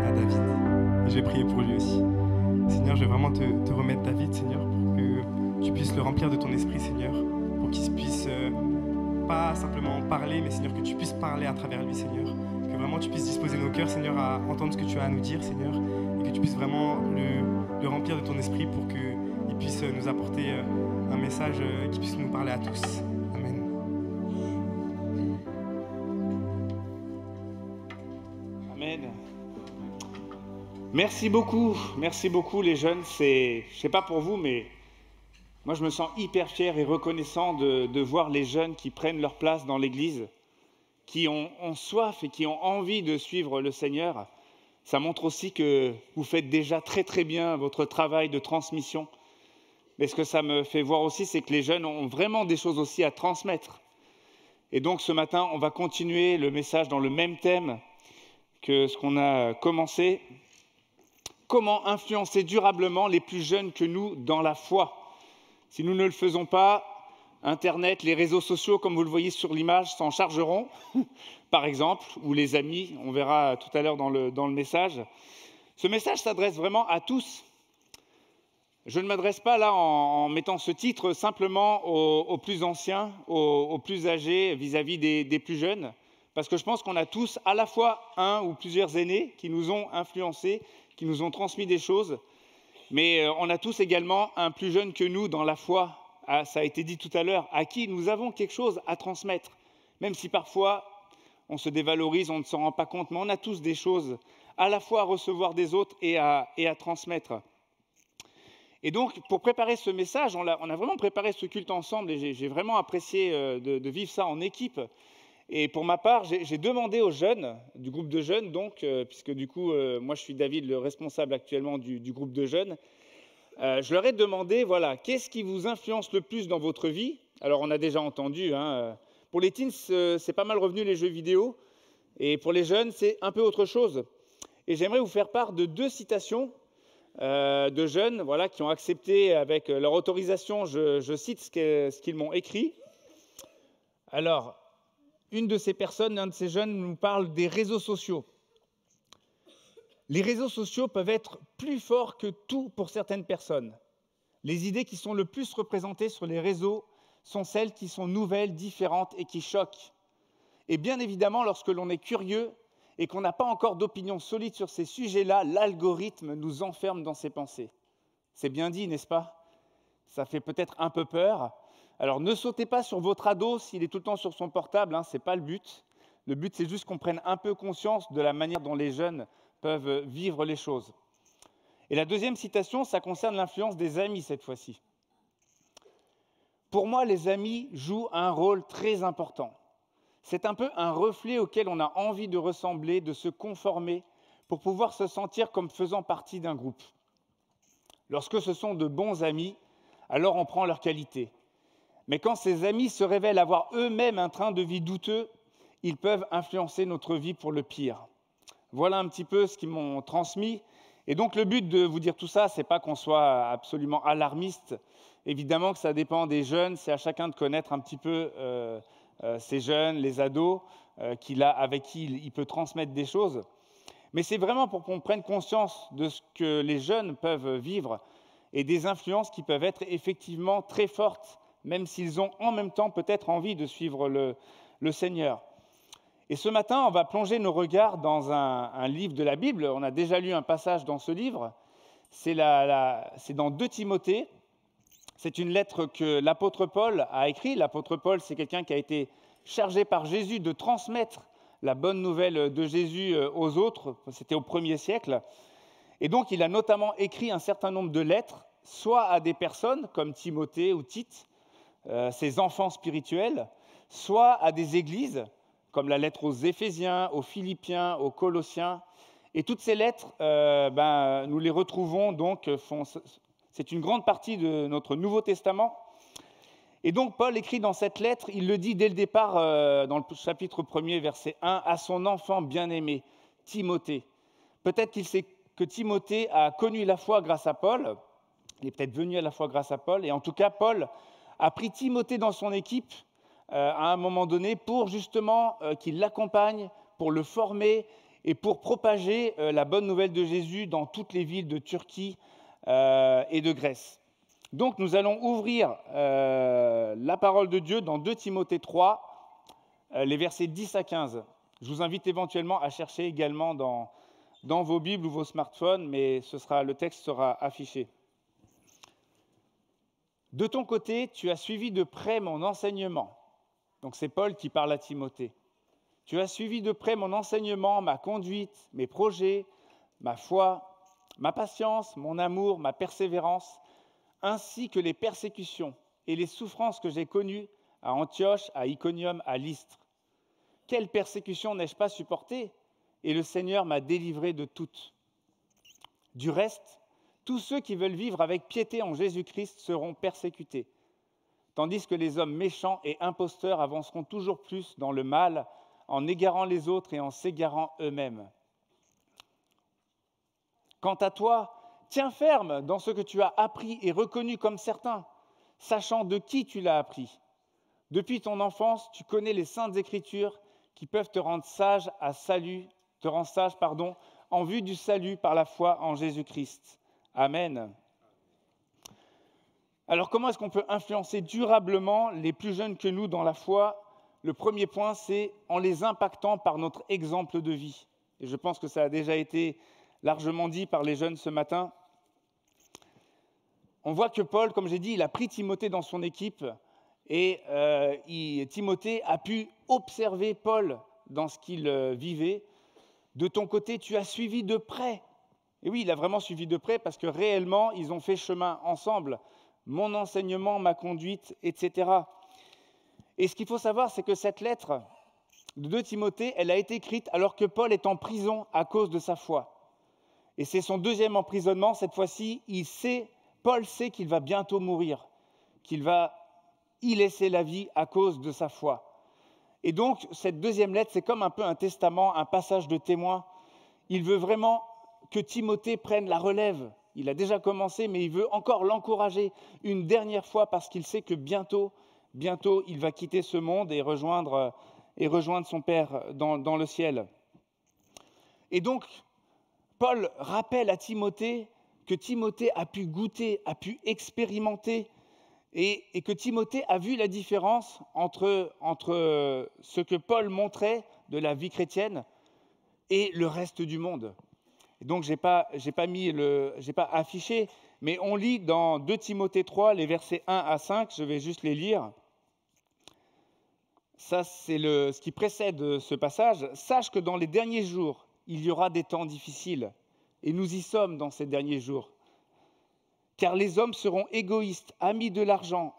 à David. Et je vais prier pour lui aussi. Seigneur, je vais vraiment te remettre David, Seigneur, pour que tu puisses le remplir de ton esprit, Seigneur, pour qu'il puisse pas simplement parler, mais Seigneur, que tu puisses parler à travers lui, Seigneur. Que vraiment tu puisses disposer nos cœurs, Seigneur, à entendre ce que tu as à nous dire, Seigneur, et que tu puisses vraiment le remplir de ton esprit pour qu'il puisse nous apporter un message qui puisse nous parler à tous. Amen. Amen. Merci beaucoup les jeunes. Je sais pas pour vous, mais moi je me sens hyper fier et reconnaissant de voir les jeunes qui prennent leur place dans l'Église, qui ont soif et qui ont envie de suivre le Seigneur. Ça montre aussi que vous faites déjà très très bien votre travail de transmission. Mais ce que ça me fait voir aussi, c'est que les jeunes ont vraiment des choses aussi à transmettre. Et donc ce matin, on va continuer le message dans le même thème que ce qu'on a commencé. Comment influencer durablement les plus jeunes que nous dans la foi? Si nous ne le faisons pas, Internet, les réseaux sociaux, comme vous le voyez sur l'image, s'en chargeront, par exemple, ou les amis, on verra tout à l'heure dans le message. Ce message s'adresse vraiment à tous. Je ne m'adresse pas là en mettant ce titre simplement aux plus anciens, aux plus âgés vis-à-vis des plus jeunes, parce que je pense qu'on a tous à la fois un ou plusieurs aînés qui nous ont influencés, qui nous ont transmis des choses, mais on a tous également un plus jeune que nous dans la foi, ça a été dit tout à l'heure, à qui nous avons quelque chose à transmettre, même si parfois on se dévalorise, on ne s'en rend pas compte, mais on a tous des choses à la fois à recevoir des autres et à transmettre. Et donc, pour préparer ce message, on a vraiment préparé ce culte ensemble et j'ai vraiment apprécié de vivre ça en équipe. Et pour ma part, j'ai demandé aux jeunes, du groupe de jeunes, donc, puisque du coup, moi je suis David, le responsable actuellement du groupe de jeunes, je leur ai demandé, voilà, qu'est-ce qui vous influence le plus dans votre vie? Alors on a déjà entendu, pour les teens, c'est pas mal revenu les jeux vidéo, et pour les jeunes, c'est un peu autre chose. Et j'aimerais vous faire part de 2 citations de jeunes voilà, qui ont accepté avec leur autorisation, je cite ce qu'ils m'ont écrit. Alors, une de ces personnes, un de ces jeunes nous parle des réseaux sociaux. Les réseaux sociaux peuvent être plus forts que tout pour certaines personnes. Les idées qui sont le plus représentées sur les réseaux sont celles qui sont nouvelles, différentes et qui choquent. Et bien évidemment, lorsque l'on est curieux et qu'on n'a pas encore d'opinion solide sur ces sujets-là, l'algorithme nous enferme dans ses pensées. C'est bien dit, n'est-ce pas? Ça fait peut-être un peu peur. Alors ne sautez pas sur votre ado s'il est tout le temps sur son portable, ce n'est pas le but. Le but, c'est juste qu'on prenne un peu conscience de la manière dont les jeunes peuvent vivre les choses. Et la deuxième citation, ça concerne l'influence des amis cette fois-ci. Pour moi, les amis jouent un rôle très important. C'est un peu un reflet auquel on a envie de ressembler, de se conformer, pour pouvoir se sentir comme faisant partie d'un groupe. Lorsque ce sont de bons amis, alors on prend leurs qualités. Mais quand ces amis se révèlent avoir eux-mêmes un train de vie douteux, ils peuvent influencer notre vie pour le pire. Voilà un petit peu ce qu'ils m'ont transmis. Et donc le but de vous dire tout ça, c'est pas qu'on soit absolument alarmiste. Évidemment que ça dépend des jeunes, c'est à chacun de connaître un petit peu ces jeunes, les ados, avec qui il peut transmettre des choses. Mais c'est vraiment pour qu'on prenne conscience de ce que les jeunes peuvent vivre et des influences qui peuvent être effectivement très fortes, même s'ils ont en même temps peut-être envie de suivre le Seigneur. Et ce matin, on va plonger nos regards dans un livre de la Bible. On a déjà lu un passage dans ce livre. C'est dans 2 Timothée. C'est une lettre que l'apôtre Paul a écrite. L'apôtre Paul, c'est quelqu'un qui a été chargé par Jésus de transmettre la bonne nouvelle de Jésus aux autres. C'était au 1er siècle. Et donc, il a notamment écrit un certain nombre de lettres, soit à des personnes comme Timothée ou Tite, ses enfants spirituels, soit à des églises, comme la lettre aux Éphésiens, aux Philippiens, aux Colossiens. Et toutes ces lettres, nous les retrouvons donc, c'est une grande partie de notre Nouveau Testament. Et donc Paul écrit dans cette lettre, il le dit dès le départ, dans le chapitre 1er, verset 1, à son enfant bien-aimé, Timothée. Peut-être qu'il sait que Timothée a connu la foi grâce à Paul, il est peut-être venu à la foi grâce à Paul, et en tout cas Paul a pris Timothée dans son équipe à un moment donné pour justement qu'il l'accompagne, pour le former et pour propager la bonne nouvelle de Jésus dans toutes les villes de Turquie et de Grèce. Donc nous allons ouvrir la parole de Dieu dans 2 Timothée 3, les versets 10 à 15. Je vous invite éventuellement à chercher également dans vos Bibles ou vos smartphones, mais le texte sera affiché. De ton côté, tu as suivi de près mon enseignement. Donc c'est Paul qui parle à Timothée. Tu as suivi de près mon enseignement, ma conduite, mes projets, ma foi, ma patience, mon amour, ma persévérance, ainsi que les persécutions et les souffrances que j'ai connues à Antioche, à Iconium, à Lystre. Quelle persécution n'ai-je pas supportée? Et le Seigneur m'a délivré de toutes. Du reste, tous ceux qui veulent vivre avec piété en Jésus-Christ seront persécutés, tandis que les hommes méchants et imposteurs avanceront toujours plus dans le mal, en égarant les autres et en s'égarant eux-mêmes. Quant à toi, tiens ferme dans ce que tu as appris et reconnu comme certain, sachant de qui tu l'as appris. Depuis ton enfance, tu connais les saintes Écritures qui peuvent te rendre sage en vue du salut par la foi en Jésus-Christ. Amen. Alors, comment est-ce qu'on peut influencer durablement les plus jeunes que nous dans la foi? Le premier point, c'est en les impactant par notre exemple de vie. Et je pense que ça a déjà été largement dit par les jeunes ce matin. On voit que Paul, comme j'ai dit, il a pris Timothée dans son équipe et Timothée a pu observer Paul dans ce qu'il vivait. De ton côté, tu as suivi de près. Et oui, il a vraiment suivi de près parce que réellement, ils ont fait chemin ensemble. Mon enseignement, ma conduite, etc. Et ce qu'il faut savoir, c'est que cette lettre de 2 Timothée, elle a été écrite alors que Paul est en prison à cause de sa foi. Et c'est son deuxième emprisonnement. Cette fois-ci, Paul sait qu'il va bientôt mourir, qu'il va y laisser la vie à cause de sa foi. Et donc, cette deuxième lettre, c'est comme un peu un testament, un passage de témoin. Il veut vraiment que Timothée prenne la relève. Il a déjà commencé, mais il veut encore l'encourager une dernière fois parce qu'il sait que bientôt, il va quitter ce monde et rejoindre son Père dans le ciel. Et donc, Paul rappelle à Timothée que Timothée a pu goûter, a pu expérimenter et que Timothée a vu la différence entre ce que Paul montrait de la vie chrétienne et le reste du monde. Et donc, j'ai pas affiché, mais on lit dans 2 Timothée 3, les versets 1 à 5, je vais juste les lire. Ça, c'est ce qui précède ce passage. « Sache que dans les derniers jours, il y aura des temps difficiles, et nous y sommes dans ces derniers jours. Car les hommes seront égoïstes, amis de l'argent,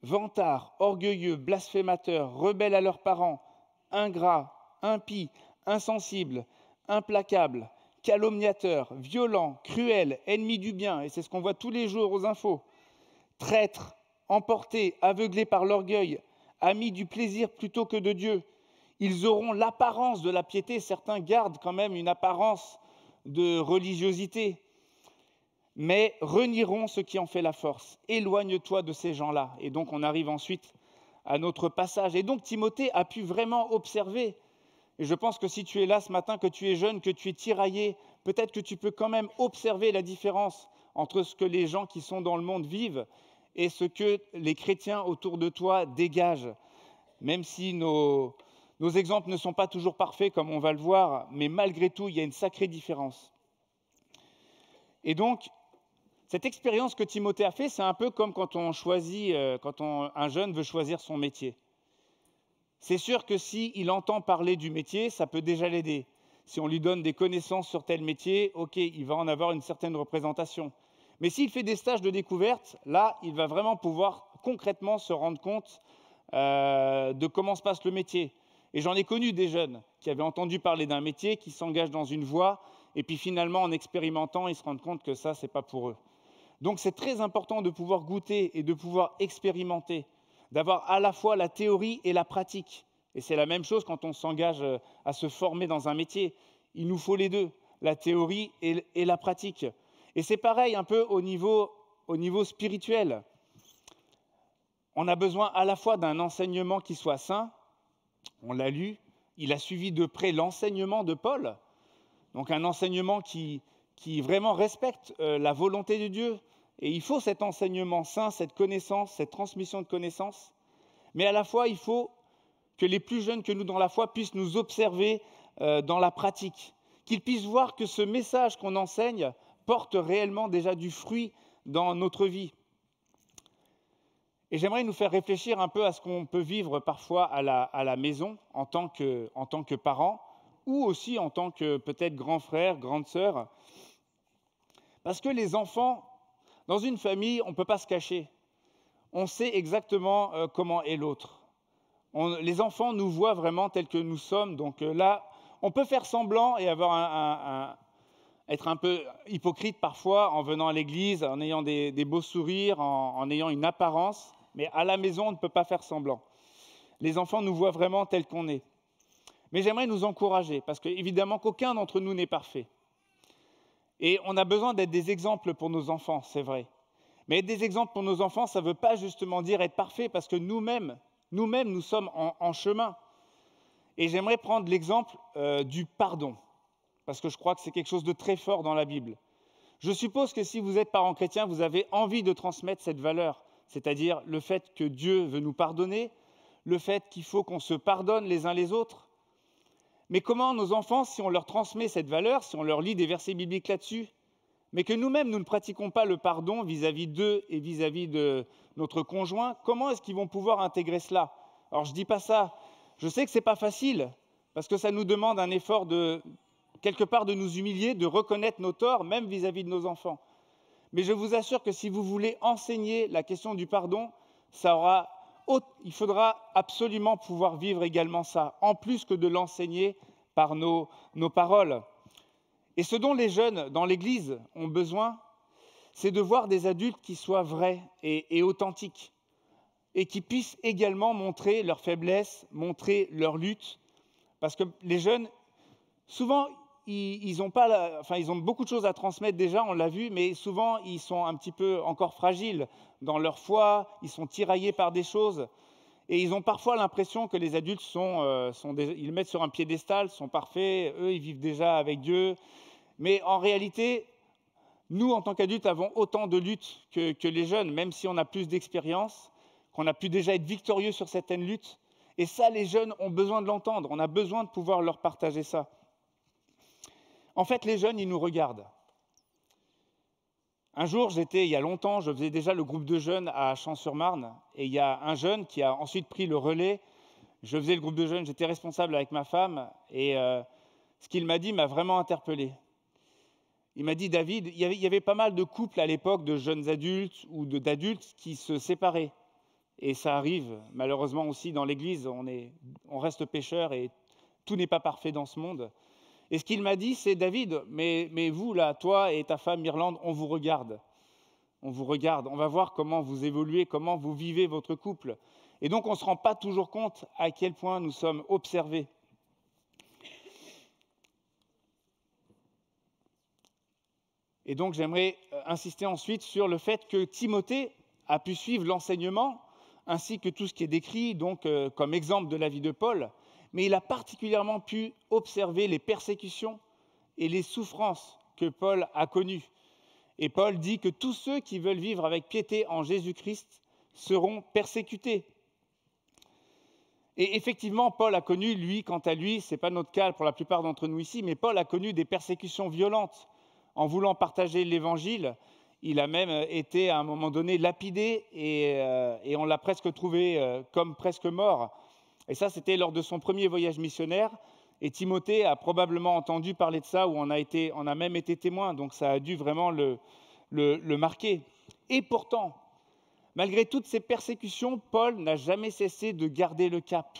vantards, orgueilleux, blasphémateurs, rebelles à leurs parents, ingrats, impies, insensibles, implacables, calomniateurs, violents, cruels, ennemis du bien, et c'est ce qu'on voit tous les jours aux infos, traîtres, emportés, aveuglés par l'orgueil, amis du plaisir plutôt que de Dieu. Ils auront l'apparence de la piété, certains gardent quand même une apparence de religiosité, mais renieront ce qui en fait la force. Éloigne-toi de ces gens-là. Et donc on arrive ensuite à notre passage. Et donc Timothée a pu vraiment observer. Et je pense que si tu es là ce matin, que tu es jeune, que tu es tiraillé, peut-être que tu peux quand même observer la différence entre ce que les gens qui sont dans le monde vivent et ce que les chrétiens autour de toi dégagent. Même si nos exemples ne sont pas toujours parfaits, comme on va le voir, mais malgré tout, il y a une sacrée différence. Et donc, cette expérience que Timothée a fait, c'est un peu comme quand un jeune veut choisir son métier. C'est sûr que s'il entend parler du métier, ça peut déjà l'aider. Si on lui donne des connaissances sur tel métier, ok, il va en avoir une certaine représentation. Mais s'il fait des stages de découverte, là, il va vraiment pouvoir concrètement se rendre compte de comment se passe le métier. Et j'en ai connu des jeunes qui avaient entendu parler d'un métier, qui s'engagent dans une voie, et puis finalement, en expérimentant, ils se rendent compte que ça, ce n'est pas pour eux. Donc c'est très important de pouvoir goûter et de pouvoir expérimenter, d'avoir à la fois la théorie et la pratique. Et c'est la même chose quand on s'engage à se former dans un métier. Il nous faut les deux, la théorie et la pratique. Et c'est pareil un peu au niveau spirituel. On a besoin à la fois d'un enseignement qui soit sain, on l'a lu, il a suivi de près l'enseignement de Paul, donc un enseignement qui vraiment respecte la volonté de Dieu. Et il faut cet enseignement saint, cette connaissance, cette transmission de connaissances. Mais à la fois, il faut que les plus jeunes que nous dans la foi puissent nous observer dans la pratique, qu'ils puissent voir que ce message qu'on enseigne porte réellement déjà du fruit dans notre vie. Et j'aimerais nous faire réfléchir un peu à ce qu'on peut vivre parfois à la maison en tant que parents, ou aussi en tant que peut-être grand frère, grande sœur. Parce que les enfants, dans une famille, on ne peut pas se cacher. On sait exactement comment est l'autre. Les enfants nous voient vraiment tels que nous sommes. Donc là, on peut faire semblant et être un peu hypocrite parfois en venant à l'église, en ayant des beaux sourires, en ayant une apparence. Mais à la maison, on ne peut pas faire semblant. Les enfants nous voient vraiment tels qu'on est. Mais j'aimerais nous encourager, parce qu'évidemment qu'aucun d'entre nous n'est parfait. Et on a besoin d'être des exemples pour nos enfants, c'est vrai. Mais être des exemples pour nos enfants, ça ne veut pas justement dire être parfait, parce que nous-mêmes, nous sommes en chemin. Et j'aimerais prendre l'exemple du pardon, parce que je crois que c'est quelque chose de très fort dans la Bible. Je suppose que si vous êtes parent chrétien, vous avez envie de transmettre cette valeur, c'est-à-dire le fait que Dieu veut nous pardonner, le fait qu'il faut qu'on se pardonne les uns les autres. Mais comment nos enfants, si on leur transmet cette valeur, si on leur lit des versets bibliques là-dessus, mais que nous-mêmes, nous ne pratiquons pas le pardon vis-à-vis d'eux et vis-à-vis de notre conjoint, comment est-ce qu'ils vont pouvoir intégrer cela? Alors, je ne dis pas ça. Je sais que ce n'est pas facile, parce que ça nous demande un effort quelque part de nous humilier, de reconnaître nos torts, même vis-à-vis de nos enfants. Mais je vous assure que si vous voulez enseigner la question du pardon, il faudra absolument pouvoir vivre également ça, en plus que de l'enseigner par nos paroles. Et ce dont les jeunes dans l'Église ont besoin, c'est de voir des adultes qui soient vrais et authentiques, et qui puissent également montrer leurs faiblesses, montrer leurs luttes, parce que les jeunes, souvent, ils ont beaucoup de choses à transmettre déjà, on l'a vu, mais souvent, ils sont un petit peu encore fragiles dans leur foi, ils sont tiraillés par des choses, et ils ont parfois l'impression que les adultes ils le mettent sur un piédestal, sont parfaits, eux, ils vivent déjà avec Dieu. Mais en réalité, nous, en tant qu'adultes, avons autant de luttes que les jeunes, même si on a plus d'expérience, qu'on a pu déjà être victorieux sur certaines luttes. Et ça, les jeunes ont besoin de l'entendre, on a besoin de pouvoir leur partager ça. En fait, les jeunes, ils nous regardent. Un jour, il y a longtemps, je faisais déjà le groupe de jeunes à Champs-sur-Marne, et il y a un jeune qui a ensuite pris le relais. Je faisais le groupe de jeunes, j'étais responsable avec ma femme, et ce qu'il m'a dit m'a vraiment interpellé. Il m'a dit, David, il y avait pas mal de couples à l'époque, de jeunes adultes ou d'adultes qui se séparaient. Et ça arrive, malheureusement aussi dans l'Église, on reste pécheurs et tout n'est pas parfait dans ce monde. Et ce qu'il m'a dit, c'est, David, mais vous, là, toi et ta femme Irlande, on vous regarde. On vous regarde, on va voir comment vous évoluez, comment vous vivez votre couple. Et donc, on ne se rend pas toujours compte à quel point nous sommes observés. Et donc, j'aimerais insister ensuite sur le fait que Timothée a pu suivre l'enseignement, ainsi que tout ce qui est décrit, donc comme exemple de la vie de Paul, mais il a particulièrement pu observer les persécutions et les souffrances que Paul a connues. Et Paul dit que tous ceux qui veulent vivre avec piété en Jésus-Christ seront persécutés. Et effectivement, Paul a connu, lui, quant à lui, ce n'est pas notre cas pour la plupart d'entre nous ici, mais Paul a connu des persécutions violentes. En voulant partager l'Évangile, il a même été à un moment donné lapidé et on l'a presque trouvé comme presque mort. Et ça, c'était lors de son premier voyage missionnaire. Et Timothée a probablement entendu parler de ça, ou on a même été témoin, donc ça a dû vraiment le marquer. Et pourtant, malgré toutes ces persécutions, Paul n'a jamais cessé de garder le cap,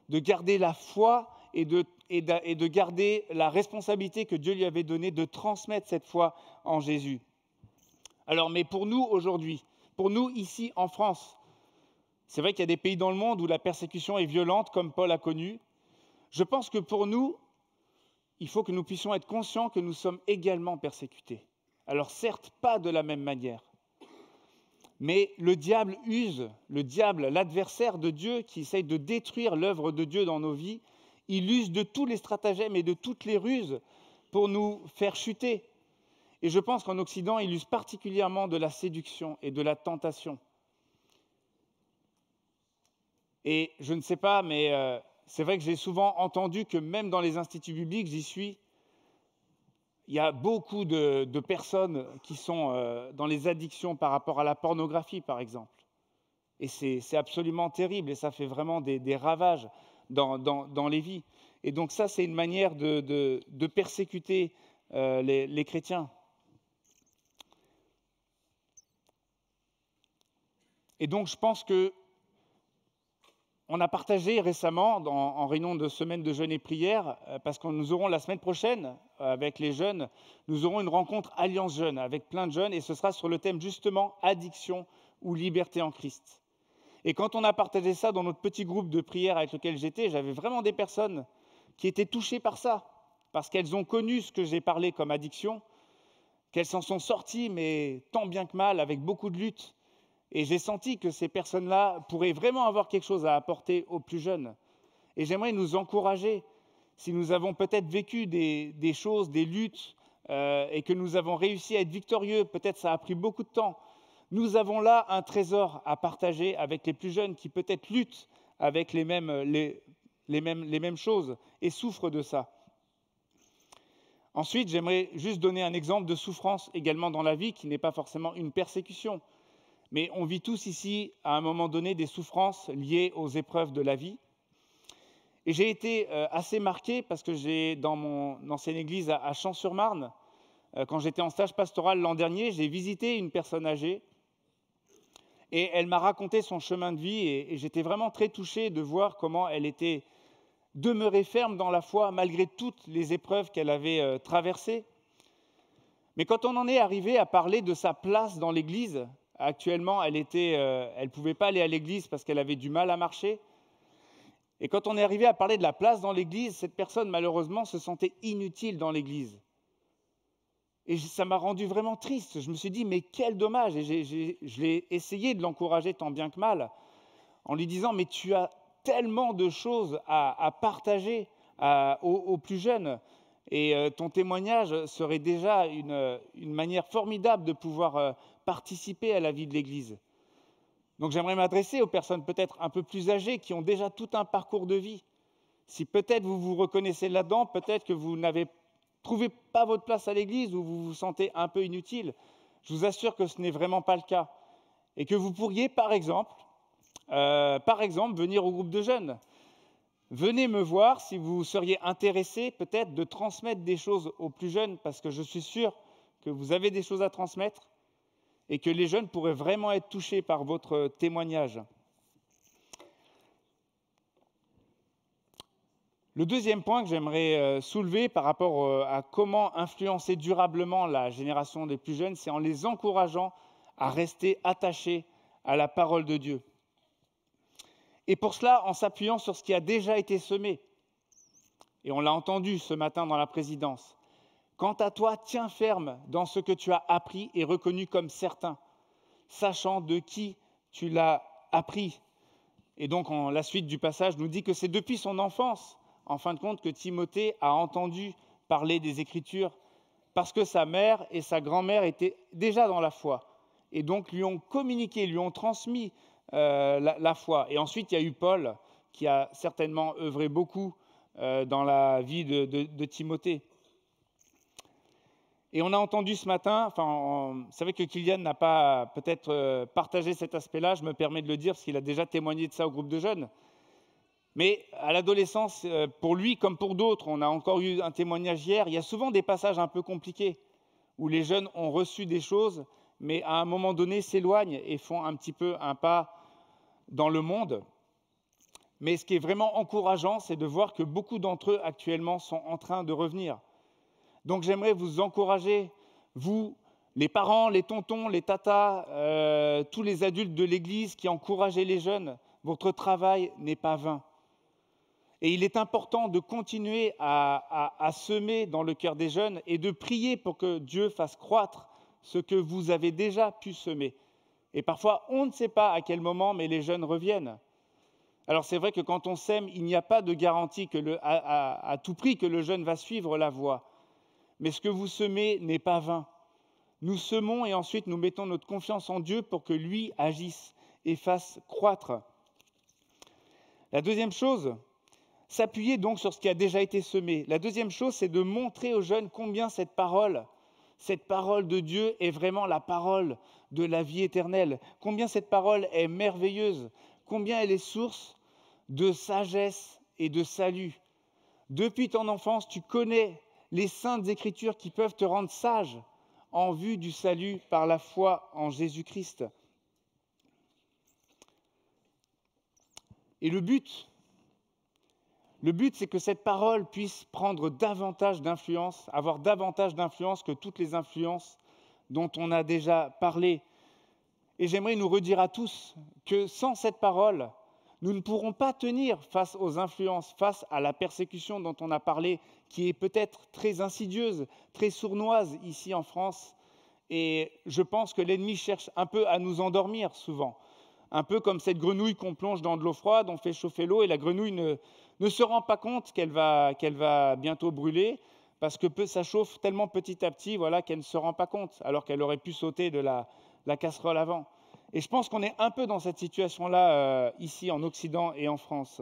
de garder la foi et de garder la responsabilité que Dieu lui avait donnée de transmettre cette foi en Jésus. Alors, mais pour nous aujourd'hui, pour nous ici en France, c'est vrai qu'il y a des pays dans le monde où la persécution est violente, comme Paul a connu. Je pense que pour nous, il faut que nous puissions être conscients que nous sommes également persécutés. Alors certes, pas de la même manière, mais le diable use, l'adversaire de Dieu qui essaye de détruire l'œuvre de Dieu dans nos vies, Il use de tous les stratagèmes et de toutes les ruses pour nous faire chuter. Et je pense qu'en Occident, il use particulièrement de la séduction et de la tentation. Et je ne sais pas, mais c'est vrai que j'ai souvent entendu que même dans les instituts bibliques, j'y suis, il y a beaucoup de personnes qui sont dans les addictions par rapport à la pornographie, par exemple. Et c'est absolument terrible et ça fait vraiment des ravages dans les vies. Et donc ça, c'est une manière de persécuter les chrétiens. Et donc je pense que on a partagé récemment en réunion de semaine de jeûne et prière, parce que nous aurons la semaine prochaine, avec les jeunes, nous aurons une rencontre Alliance Jeunes avec plein de jeunes, et ce sera sur le thème justement addiction ou liberté en Christ. Et quand on a partagé ça dans notre petit groupe de prière avec lequel j'étais, j'avais vraiment des personnes qui étaient touchées par ça, parce qu'elles ont connu ce que j'ai parlé comme addiction, qu'elles s'en sont sorties, mais tant bien que mal, avec beaucoup de lutte. Et j'ai senti que ces personnes-là pourraient vraiment avoir quelque chose à apporter aux plus jeunes. Et j'aimerais nous encourager, si nous avons peut-être vécu des choses, des luttes, et que nous avons réussi à être victorieux, peut-être ça a pris beaucoup de temps, nous avons là un trésor à partager avec les plus jeunes qui peut-être luttent avec les mêmes choses et souffrent de ça. Ensuite, j'aimerais juste donner un exemple de souffrance également dans la vie qui n'est pas forcément une persécution. Mais on vit tous ici, à un moment donné, des souffrances liées aux épreuves de la vie. Et j'ai été assez marqué parce que j'ai, dans mon ancienne église à Champs-sur-Marne, quand j'étais en stage pastoral l'an dernier, j'ai visité une personne âgée et elle m'a raconté son chemin de vie et j'étais vraiment très touché de voir comment elle était demeurée ferme dans la foi malgré toutes les épreuves qu'elle avait traversées. Mais quand on en est arrivé à parler de sa place dans l'église, actuellement, elle ne pouvait pas aller à l'église parce qu'elle avait du mal à marcher. Et quand on est arrivé à parler de la place dans l'église, cette personne, malheureusement, se sentait inutile dans l'église. Et ça m'a rendu vraiment triste. Je me suis dit, mais quel dommage. Et je l'ai essayé de l'encourager tant bien que mal, en lui disant, mais tu as tellement de choses à partager aux plus jeunes. Et ton témoignage serait déjà une manière formidable de pouvoir participer à la vie de l'Église. Donc j'aimerais m'adresser aux personnes peut-être un peu plus âgées qui ont déjà tout un parcours de vie. Si peut-être vous vous reconnaissez là-dedans, peut-être que vous n'avez trouvé pas votre place à l'Église ou vous vous sentez un peu inutile, je vous assure que ce n'est vraiment pas le cas. Et que vous pourriez, par exemple, venir au groupe de jeunes. Venez me voir si vous seriez intéressé peut-être de transmettre des choses aux plus jeunes, parce que je suis sûr que vous avez des choses à transmettre et que les jeunes pourraient vraiment être touchés par votre témoignage. Le deuxième point que j'aimerais soulever par rapport à comment influencer durablement la génération des plus jeunes, c'est en les encourageant à rester attachés à la parole de Dieu. Et pour cela, en s'appuyant sur ce qui a déjà été semé. Et on l'a entendu ce matin dans la présidence. Quant à toi, tiens ferme dans ce que tu as appris et reconnu comme certain, sachant de qui tu l'as appris. Et donc, la suite du passage nous dit que c'est depuis son enfance, en fin de compte, que Timothée a entendu parler des Écritures, parce que sa mère et sa grand-mère étaient déjà dans la foi, et donc lui ont communiqué, lui ont transmis la foi. Et ensuite, il y a eu Paul, qui a certainement œuvré beaucoup dans la vie de Timothée. Et on a entendu ce matin, vous savez que Kylian n'a pas peut-être partagé cet aspect-là, je me permets de le dire parce qu'il a déjà témoigné de ça au groupe de jeunes. Mais à l'adolescence, pour lui comme pour d'autres, on a encore eu un témoignage hier, il y a souvent des passages un peu compliqués où les jeunes ont reçu des choses, mais à un moment donné s'éloignent et font un petit peu un pas dans le monde. Mais ce qui est vraiment encourageant, c'est de voir que beaucoup d'entre eux actuellement sont en train de revenir. Donc j'aimerais vous encourager, vous, les parents, les tontons, les tatas, tous les adultes de l'Église qui encouragez les jeunes, votre travail n'est pas vain. Et il est important de continuer à semer dans le cœur des jeunes et de prier pour que Dieu fasse croître ce que vous avez déjà pu semer. Et parfois, on ne sait pas à quel moment, mais les jeunes reviennent. Alors c'est vrai que quand on sème, il n'y a pas de garantie à tout prix que le jeune va suivre la voie. Mais ce que vous semez n'est pas vain. Nous semons et ensuite nous mettons notre confiance en Dieu pour que lui agisse et fasse croître. La deuxième chose, s'appuyer donc sur ce qui a déjà été semé. La deuxième chose, c'est de montrer aux jeunes combien cette parole de Dieu est vraiment la parole de la vie éternelle, combien cette parole est merveilleuse, combien elle est source de sagesse et de salut. Depuis ton enfance, tu connais les saintes écritures qui peuvent te rendre sage en vue du salut par la foi en Jésus-Christ. Et le but, c'est que cette parole puisse prendre davantage d'influence, avoir davantage d'influence que toutes les influences dont on a déjà parlé. Et j'aimerais nous redire à tous que sans cette parole, nous ne pourrons pas tenir face aux influences, face à la persécution dont on a parlé, qui est peut-être très insidieuse, très sournoise ici en France. Et je pense que l'ennemi cherche un peu à nous endormir souvent. Un peu comme cette grenouille qu'on plonge dans de l'eau froide, on fait chauffer l'eau et la grenouille ne se rend pas compte qu'elle va bientôt brûler parce que ça chauffe tellement petit à petit qu'elle ne se rend pas compte, alors qu'elle aurait pu sauter de la casserole avant. Et je pense qu'on est un peu dans cette situation-là ici en Occident et en France.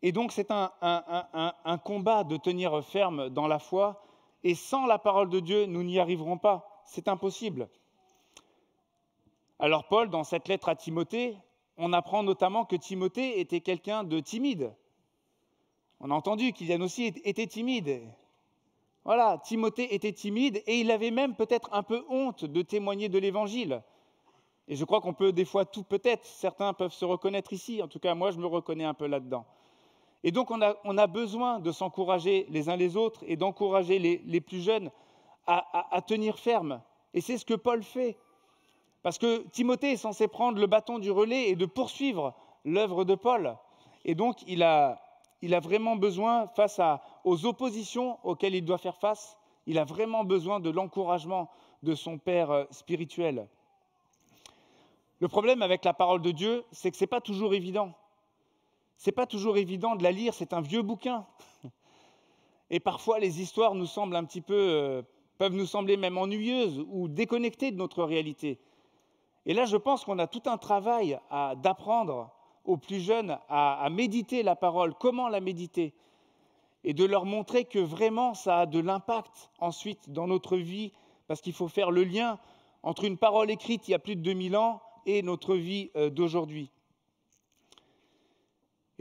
Et donc c'est un combat de tenir ferme dans la foi, et sans la parole de Dieu, nous n'y arriverons pas. C'est impossible. Alors Paul, dans cette lettre à Timothée, on apprend notamment que Timothée était quelqu'un de timide. On a entendu qu'Ilian aussi était timide. Voilà, Timothée était timide et il avait même peut-être un peu honte de témoigner de l'Évangile. Et je crois qu'on peut des fois certains peuvent se reconnaître ici, en tout cas moi je me reconnais un peu là-dedans. Et donc on a besoin de s'encourager les uns les autres et d'encourager les plus jeunes à tenir ferme. Et c'est ce que Paul fait. Parce que Timothée est censé prendre le bâton du relais et de poursuivre l'œuvre de Paul. Et donc, il a vraiment besoin, face aux oppositions auxquelles il doit faire face, il a vraiment besoin de l'encouragement de son père spirituel. Le problème avec la parole de Dieu, c'est que ce n'est pas toujours évident. Ce n'est pas toujours évident de la lire, c'est un vieux bouquin. Et parfois, les histoires nous semblent peuvent nous sembler même ennuyeuses ou déconnectées de notre réalité. Et là, je pense qu'on a tout un travail d'apprendre aux plus jeunes à méditer la parole, comment la méditer, et de leur montrer que vraiment ça a de l'impact ensuite dans notre vie, parce qu'il faut faire le lien entre une parole écrite il y a plus de 2000 ans et notre vie d'aujourd'hui.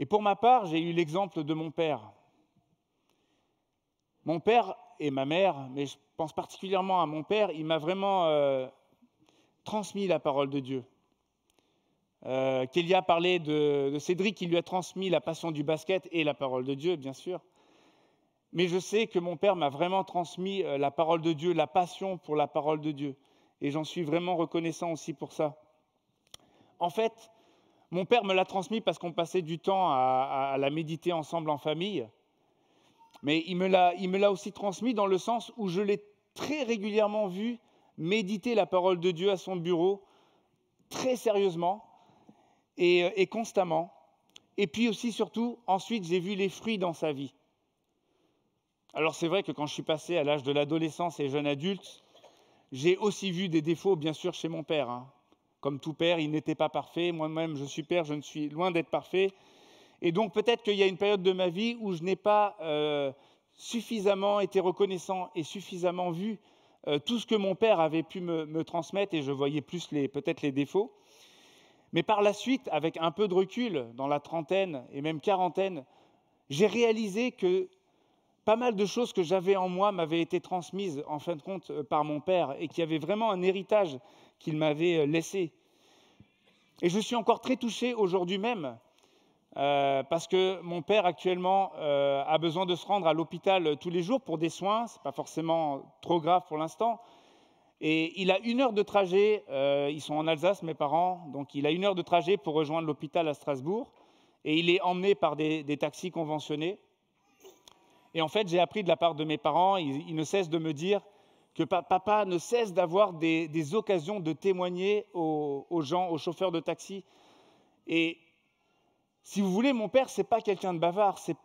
Et pour ma part, j'ai eu l'exemple de mon père. Mon père et ma mère, mais je pense particulièrement à mon père, il m'a vraiment transmis la parole de Dieu. Kélia parlait de Cédric qui lui a transmis la passion du basket et la parole de Dieu, bien sûr. Mais je sais que mon père m'a vraiment transmis la parole de Dieu, la passion pour la parole de Dieu. Et j'en suis vraiment reconnaissant aussi pour ça. En fait, mon père me l'a transmis parce qu'on passait du temps à la méditer ensemble en famille. Mais il me l'a aussi transmis dans le sens où je l'ai très régulièrement vu méditer la parole de Dieu à son bureau, très sérieusement et constamment. Et puis aussi, surtout, ensuite, j'ai vu les fruits dans sa vie. Alors c'est vrai que quand je suis passé à l'âge de l'adolescence et jeune adulte, j'ai aussi vu des défauts, bien sûr, chez mon père. Comme tout père, il n'était pas parfait. Moi-même, je suis père, je ne suis loin d'être parfait. Et donc peut-être qu'il y a une période de ma vie où je n'ai pas suffisamment été reconnaissant et suffisamment vu tout ce que mon père avait pu me transmettre, et je voyais plus peut-être les défauts. Mais par la suite, avec un peu de recul, dans la trentaine et même quarantaine, j'ai réalisé que pas mal de choses que j'avais en moi m'avaient été transmises, en fin de compte, par mon père, et qu'il y avait vraiment un héritage qu'il m'avait laissé. Et je suis encore très touché aujourd'hui même, parce que mon père actuellement a besoin de se rendre à l'hôpital tous les jours pour des soins. Ce n'est pas forcément trop grave pour l'instant. Et il a 1 heure de trajet, ils sont en Alsace, mes parents, donc il a 1 heure de trajet pour rejoindre l'hôpital à Strasbourg, et il est emmené par des taxis conventionnés. Et en fait, j'ai appris de la part de mes parents, ils ne cessent de me dire que papa ne cesse d'avoir des occasions de témoigner aux gens, aux chauffeurs de taxi. Et Si vous voulez, mon père, c'est pas quelqu'un de bavard, c'est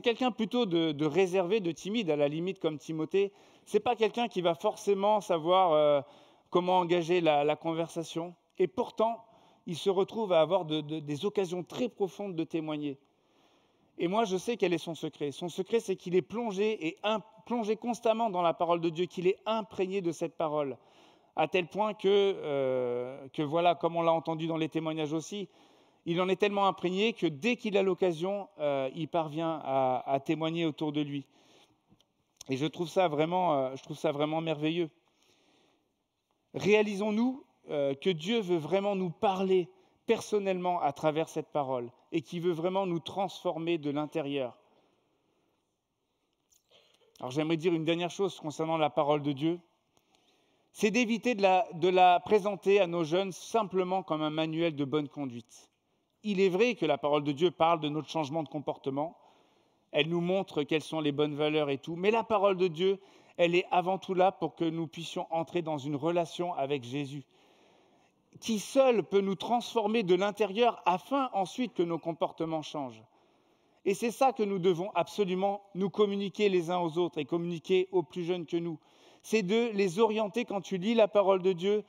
quelqu'un plutôt de réservé, de timide, à la limite comme Timothée. C'est pas quelqu'un qui va forcément savoir comment engager la conversation. Et pourtant, il se retrouve à avoir des occasions très profondes de témoigner. Et moi, je sais quel est son secret. Son secret, c'est qu'il est plongé constamment dans la parole de Dieu, qu'il est imprégné de cette parole, à tel point que voilà, comme on l'a entendu dans les témoignages aussi, il en est tellement imprégné que dès qu'il a l'occasion, il parvient à témoigner autour de lui. Et je trouve ça vraiment merveilleux. Réalisons-nous que Dieu veut vraiment nous parler personnellement à travers cette parole et qu'il veut vraiment nous transformer de l'intérieur. Alors j'aimerais dire une dernière chose concernant la parole de Dieu, c'est d'éviter de la présenter à nos jeunes simplement comme un manuel de bonne conduite. Il est vrai que la parole de Dieu parle de notre changement de comportement, elle nous montre quelles sont les bonnes valeurs et tout, mais la parole de Dieu, elle est avant tout là pour que nous puissions entrer dans une relation avec Jésus, qui seul peut nous transformer de l'intérieur afin ensuite que nos comportements changent. Et c'est ça que nous devons absolument nous communiquer les uns aux autres et communiquer aux plus jeunes que nous. C'est de les orienter quand tu lis la parole de Dieu.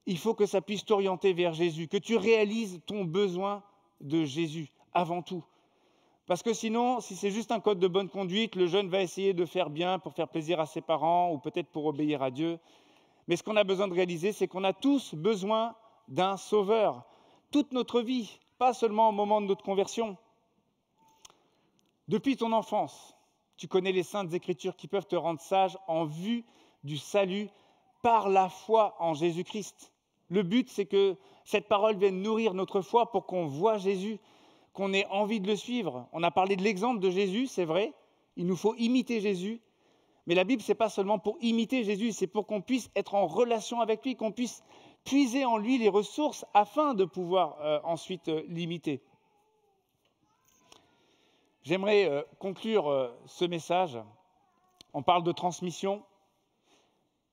Il faut que ça puisse t'orienter vers Jésus, que tu réalises ton besoin de Jésus avant tout. Parce que sinon, si c'est juste un code de bonne conduite, le jeune va essayer de faire bien pour faire plaisir à ses parents ou peut-être pour obéir à Dieu. Mais ce qu'on a besoin de réaliser, c'est qu'on a tous besoin d'un sauveur, toute notre vie, pas seulement au moment de notre conversion. Depuis ton enfance, tu connais les saintes écritures qui peuvent te rendre sage en vue du salut par la foi en Jésus-Christ. Le but, c'est que cette parole vienne nourrir notre foi pour qu'on voie Jésus, qu'on ait envie de le suivre. On a parlé de l'exemple de Jésus, c'est vrai, il nous faut imiter Jésus. Mais la Bible, ce n'est pas seulement pour imiter Jésus, c'est pour qu'on puisse être en relation avec lui, qu'on puisse puiser en lui les ressources afin de pouvoir ensuite l'imiter. J'aimerais conclure ce message. On parle de transmission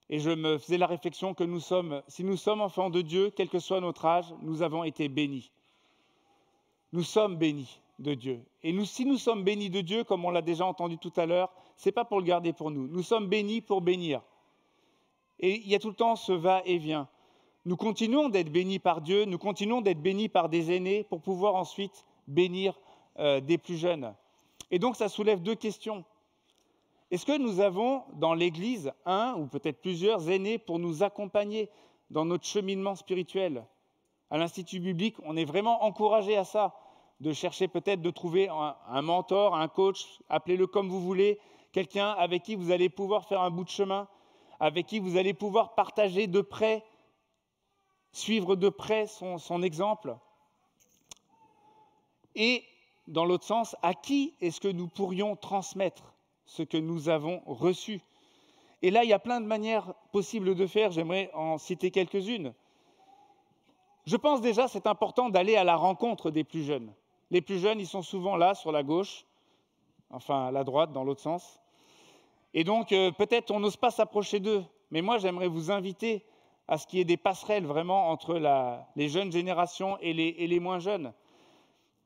et je me faisais la réflexion que si nous sommes enfants de Dieu, quel que soit notre âge, nous avons été bénis. Nous sommes bénis de Dieu. Et si nous sommes bénis de Dieu, comme on l'a déjà entendu tout à l'heure, ce n'est pas pour le garder pour nous. Nous sommes bénis pour bénir. Et il y a tout le temps ce va-et-vient. Nous continuons d'être bénis par Dieu, nous continuons d'être bénis par des aînés pour pouvoir ensuite bénir des plus jeunes. Et donc ça soulève deux questions. Est-ce que nous avons dans l'Église un ou peut-être plusieurs aînés pour nous accompagner dans notre cheminement spirituel ? À l'Institut biblique, on est vraiment encouragé à ça, de chercher peut-être de trouver un mentor, un coach, appelez-le comme vous voulez, quelqu'un avec qui vous allez pouvoir faire un bout de chemin, avec qui vous allez pouvoir partager de près, suivre de près son exemple. Et dans l'autre sens, à qui est-ce que nous pourrions transmettre ce que nous avons reçu ? Et là, il y a plein de manières possibles de faire, j'aimerais en citer quelques-unes. Je pense déjà c'est important d'aller à la rencontre des plus jeunes. Les plus jeunes, ils sont souvent là, sur la gauche, enfin à la droite, dans l'autre sens. Et donc, peut-être on n'ose pas s'approcher d'eux. Mais moi, j'aimerais vous inviter à ce qu'il y ait des passerelles vraiment entre les jeunes générations et les moins jeunes.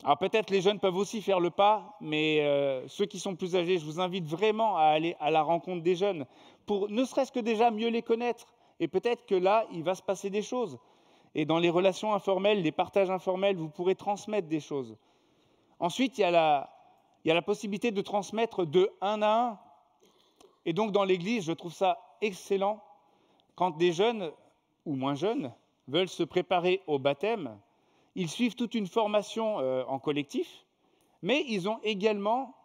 Alors peut-être les jeunes peuvent aussi faire le pas, mais ceux qui sont plus âgés, je vous invite vraiment à aller à la rencontre des jeunes, pour ne serait-ce que déjà mieux les connaître. Et peut-être que là, il va se passer des choses. Et dans les relations informelles, les partages informels, vous pourrez transmettre des choses. Ensuite, il y a la possibilité de transmettre de un à un. Et donc dans l'Église, je trouve ça excellent quand des jeunes ou moins jeunes veulent se préparer au baptême. Ils suivent toute une formation en collectif, mais ils ont également,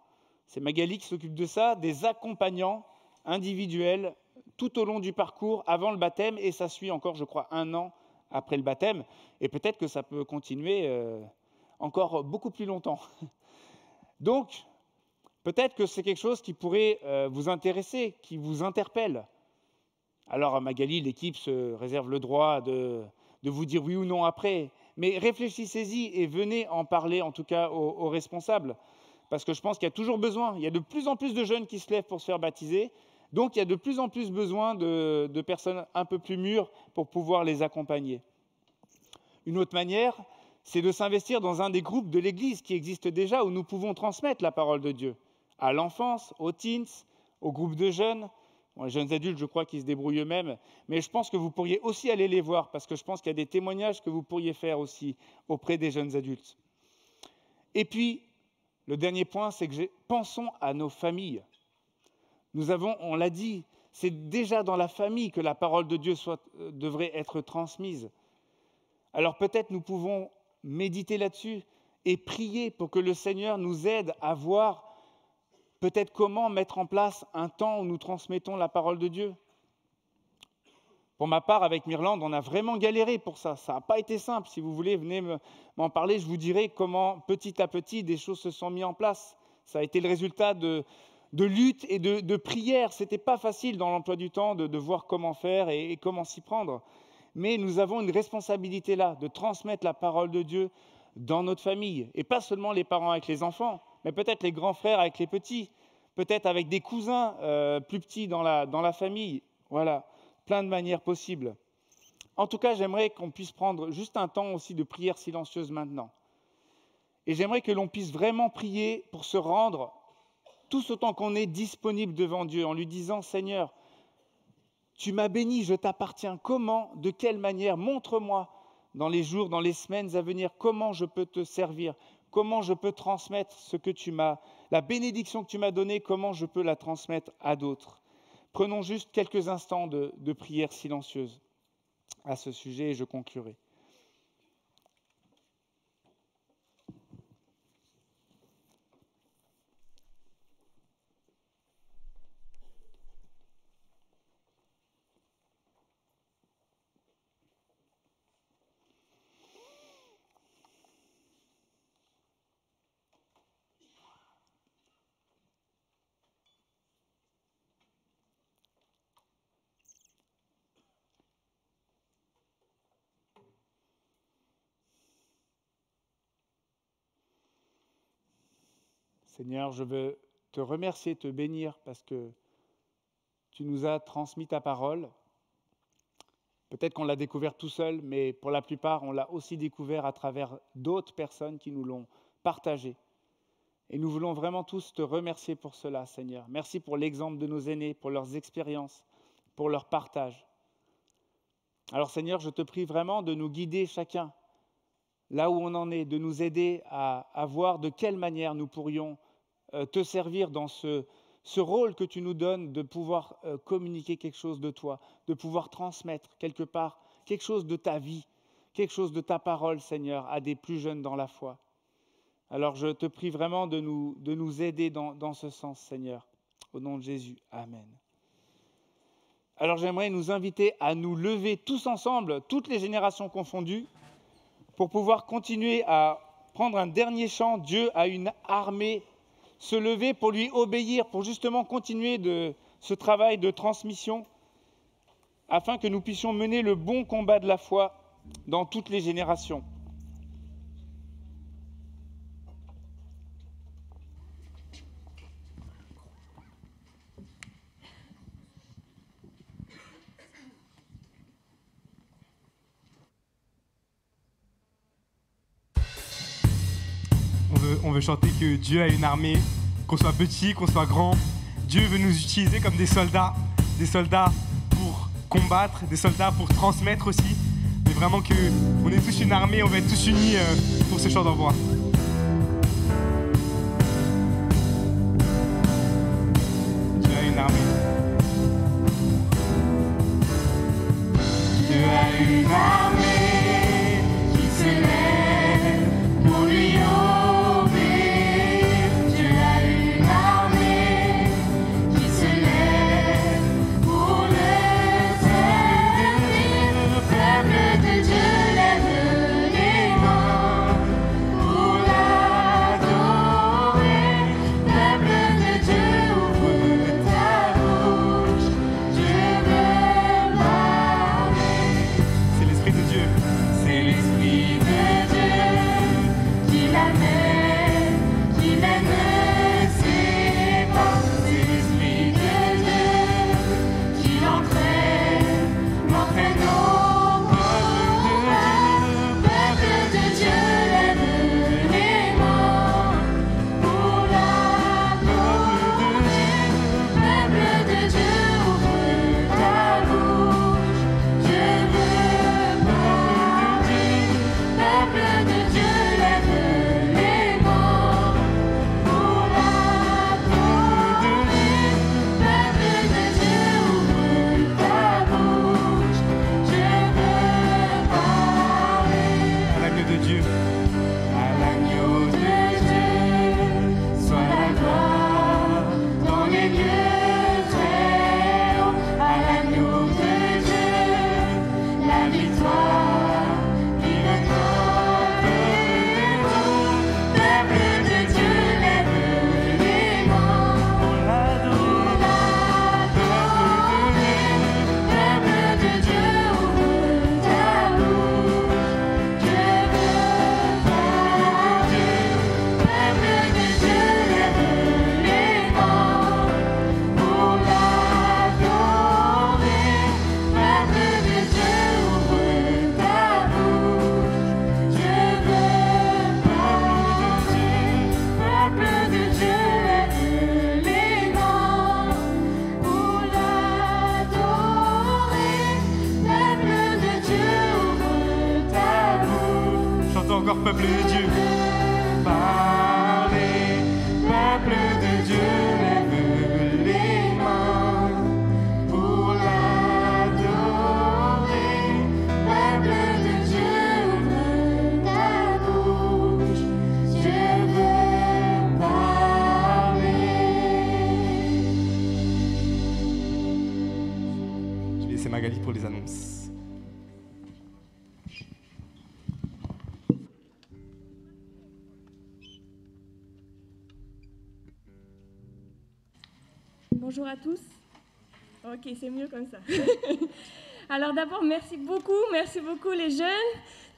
c'est Magali qui s'occupe de ça, des accompagnants individuels tout au long du parcours avant le baptême, et ça suit encore, je crois, 1 an après le baptême, et peut-être que ça peut continuer encore beaucoup plus longtemps. Donc, peut-être que c'est quelque chose qui pourrait vous intéresser, qui vous interpelle. Alors, Magali, l'équipe se réserve le droit de vous dire oui ou non après, mais réfléchissez-y et venez en parler, en tout cas, aux responsables, parce que je pense qu'il y a toujours besoin. Il y a de plus en plus de jeunes qui se lèvent pour se faire baptiser, donc il y a de plus en plus besoin de personnes un peu plus mûres pour pouvoir les accompagner. Une autre manière, c'est de s'investir dans un des groupes de l'Église qui existe déjà, où nous pouvons transmettre la parole de Dieu à l'enfance, aux teens, aux groupes de jeunes. Bon, les jeunes adultes, je crois qu'ils se débrouillent eux-mêmes, mais je pense que vous pourriez aussi aller les voir, parce que je pense qu'il y a des témoignages que vous pourriez faire aussi auprès des jeunes adultes. Et puis, le dernier point, c'est que pensons à nos familles. Nous avons, on l'a dit, c'est déjà dans la famille que la parole de Dieu devrait être transmise. Alors peut-être nous pouvons méditer là-dessus et prier pour que le Seigneur nous aide à voir peut-être comment mettre en place un temps où nous transmettons la parole de Dieu. Pour ma part, avec Myrlande, on a vraiment galéré pour ça. Ça n'a pas été simple. Si vous voulez, venez m'en parler. Je vous dirai comment, petit à petit, des choses se sont mises en place. Ça a été le résultat de lutte et de prière. Ce n'était pas facile dans l'emploi du temps de voir comment faire et comment s'y prendre. Mais nous avons une responsabilité là, de transmettre la parole de Dieu dans notre famille. Et pas seulement les parents avec les enfants, mais peut-être les grands frères avec les petits, peut-être avec des cousins plus petits dans la famille. Voilà, plein de manières possibles. En tout cas, j'aimerais qu'on puisse prendre juste un temps aussi de prière silencieuse maintenant. Et j'aimerais que l'on puisse vraiment prier pour se rendre tous autant qu'on est disponible devant Dieu, en lui disant « Seigneur, tu m'as béni, je t'appartiens. Comment, de quelle manière, montre-moi dans les jours, dans les semaines à venir, comment je peux te servir, comment je peux transmettre ce que tu m'as, la bénédiction que tu m'as donnée, comment je peux la transmettre à d'autres. » Prenons juste quelques instants de prière silencieuse à ce sujet et je conclurai. Seigneur, je veux te remercier, te bénir parce que tu nous as transmis ta parole. Peut-être qu'on l'a découvert tout seul, mais pour la plupart, on l'a aussi découvert à travers d'autres personnes qui nous l'ont partagé. Et nous voulons vraiment tous te remercier pour cela, Seigneur. Merci pour l'exemple de nos aînés, pour leurs expériences, pour leur partage. Alors Seigneur, je te prie vraiment de nous guider chacun là où on en est, de nous aider à voir de quelle manière nous pourrions te servir dans ce rôle que tu nous donnes de pouvoir communiquer quelque chose de toi, de pouvoir transmettre quelque part quelque chose de ta vie, quelque chose de ta parole, Seigneur, à des plus jeunes dans la foi. Alors je te prie vraiment de nous aider dans ce sens, Seigneur. Au nom de Jésus, Amen. Alors j'aimerais nous inviter à nous lever tous ensemble, toutes les générations confondues, pour pouvoir continuer à prendre un dernier chant. Dieu a une armée, se lever pour lui obéir, pour justement continuer ce travail de transmission, afin que nous puissions mener le bon combat de la foi dans toutes les générations. On veut chanter que Dieu a une armée, qu'on soit petit, qu'on soit grand. Dieu veut nous utiliser comme des soldats pour combattre, des soldats pour transmettre aussi. Mais vraiment qu'on est tous une armée, on va être tous unis pour ce chant d'envoi. Dieu a une armée. Dieu a une armée qui se lève pour lui obéir. Dieu a une armée qui se lève pour le servir. Le peuple de Dieu lève les mains pour peuple, Dieu parler. Peuple de Dieu, lève les mains pour l'adorer. Peuple de Dieu, ouvre ta bouche, Dieu veut parler. Je vais laisser Magali pour les annonces. Bonjour à tous. Ok, c'est mieux comme ça. Alors d'abord, merci beaucoup les jeunes,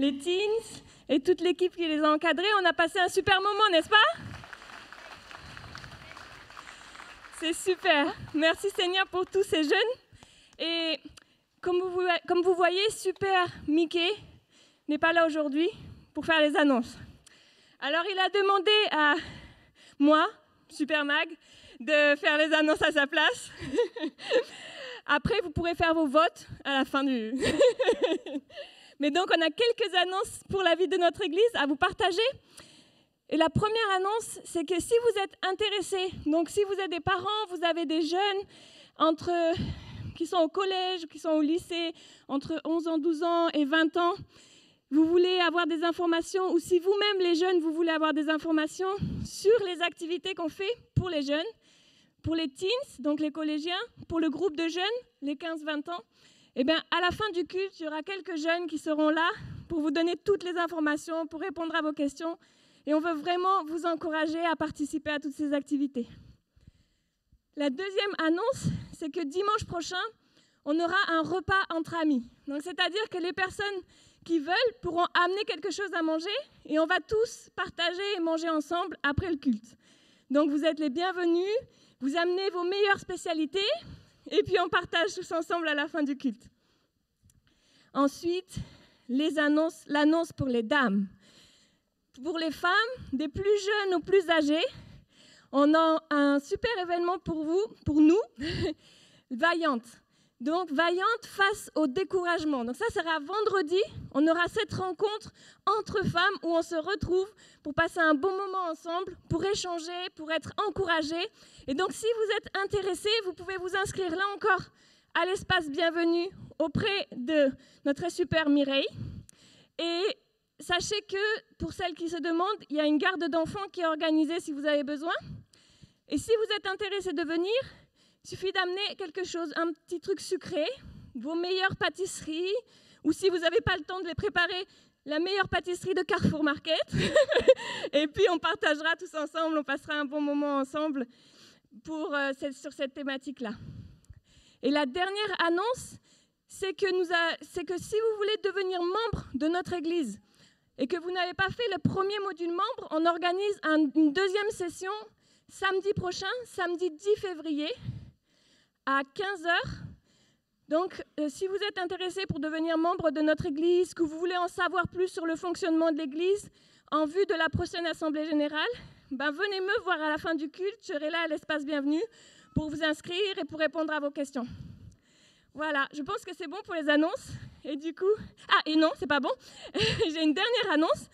les teens et toute l'équipe qui les a encadrés. On a passé un super moment, n'est-ce pas? C'est super. Merci Seigneur pour tous ces jeunes. Et comme vous voyez, Super Mickey n'est pas là aujourd'hui pour faire les annonces. Alors il a demandé à moi, Super Mag, de faire les annonces à sa place. Après, vous pourrez faire vos votes à la fin du... Mais donc, on a quelques annonces pour la vie de notre Église à vous partager. Et la première annonce, c'est que si vous êtes intéressés, donc si vous êtes des parents, vous avez des jeunes qui sont au collège, qui sont au lycée, entre 11 ans, 12 ans et 20 ans, vous voulez avoir des informations, ou si vous-même, les jeunes, vous voulez avoir des informations sur les activités qu'on fait pour les jeunes, pour les teens, donc les collégiens, pour le groupe de jeunes, les 15-20 ans, eh bien, à la fin du culte, il y aura quelques jeunes qui seront là pour vous donner toutes les informations, pour répondre à vos questions. Et on veut vraiment vous encourager à participer à toutes ces activités. La deuxième annonce, c'est que dimanche prochain, on aura un repas entre amis. Donc, c'est-à-dire que les personnes qui veulent pourront amener quelque chose à manger et on va tous partager et manger ensemble après le culte. Donc, vous êtes les bienvenus. Vous amenez vos meilleures spécialités et puis on partage tous ensemble à la fin du culte. Ensuite, l'annonce pour les dames. Pour les femmes, des plus jeunes aux plus âgées, on a un super événement pour nous, Vaillante. Donc, Vaillante face au découragement. Donc ça sera vendredi, on aura cette rencontre entre femmes où on se retrouve pour passer un bon moment ensemble, pour échanger, pour être encouragés. Et donc, si vous êtes intéressés, vous pouvez vous inscrire là encore à l'espace bienvenue auprès de notre super Mireille. Et sachez que, pour celles qui se demandent, il y a une garde d'enfants qui est organisée si vous avez besoin. Et si vous êtes intéressés de venir, il suffit d'amener quelque chose, un petit truc sucré, vos meilleures pâtisseries, ou si vous n'avez pas le temps de les préparer, la meilleure pâtisserie de Carrefour Market. Et puis on partagera tous ensemble, on passera un bon moment ensemble sur cette thématique-là. Et la dernière annonce, c'est que si vous voulez devenir membre de notre Église et que vous n'avez pas fait le premier module membre, on organise une deuxième session samedi prochain, samedi 10 février, à 15h. Donc, si vous êtes intéressé pour devenir membre de notre Église, que vous voulez en savoir plus sur le fonctionnement de l'Église en vue de la prochaine Assemblée Générale, venez me voir à la fin du culte, je serai là à l'espace bienvenue pour vous inscrire et pour répondre à vos questions. Voilà, je pense que c'est bon pour les annonces. Et du coup... Ah, et non, c'est pas bon. J'ai une dernière annonce.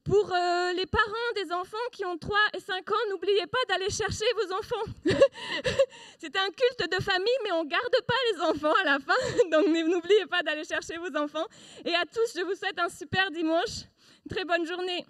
Pour les parents des enfants qui ont 3 et 5 ans, n'oubliez pas d'aller chercher vos enfants. C'est un culte de famille, mais on ne garde pas les enfants à la fin. Donc n'oubliez pas d'aller chercher vos enfants. Et à tous, je vous souhaite un super dimanche. Très bonne journée.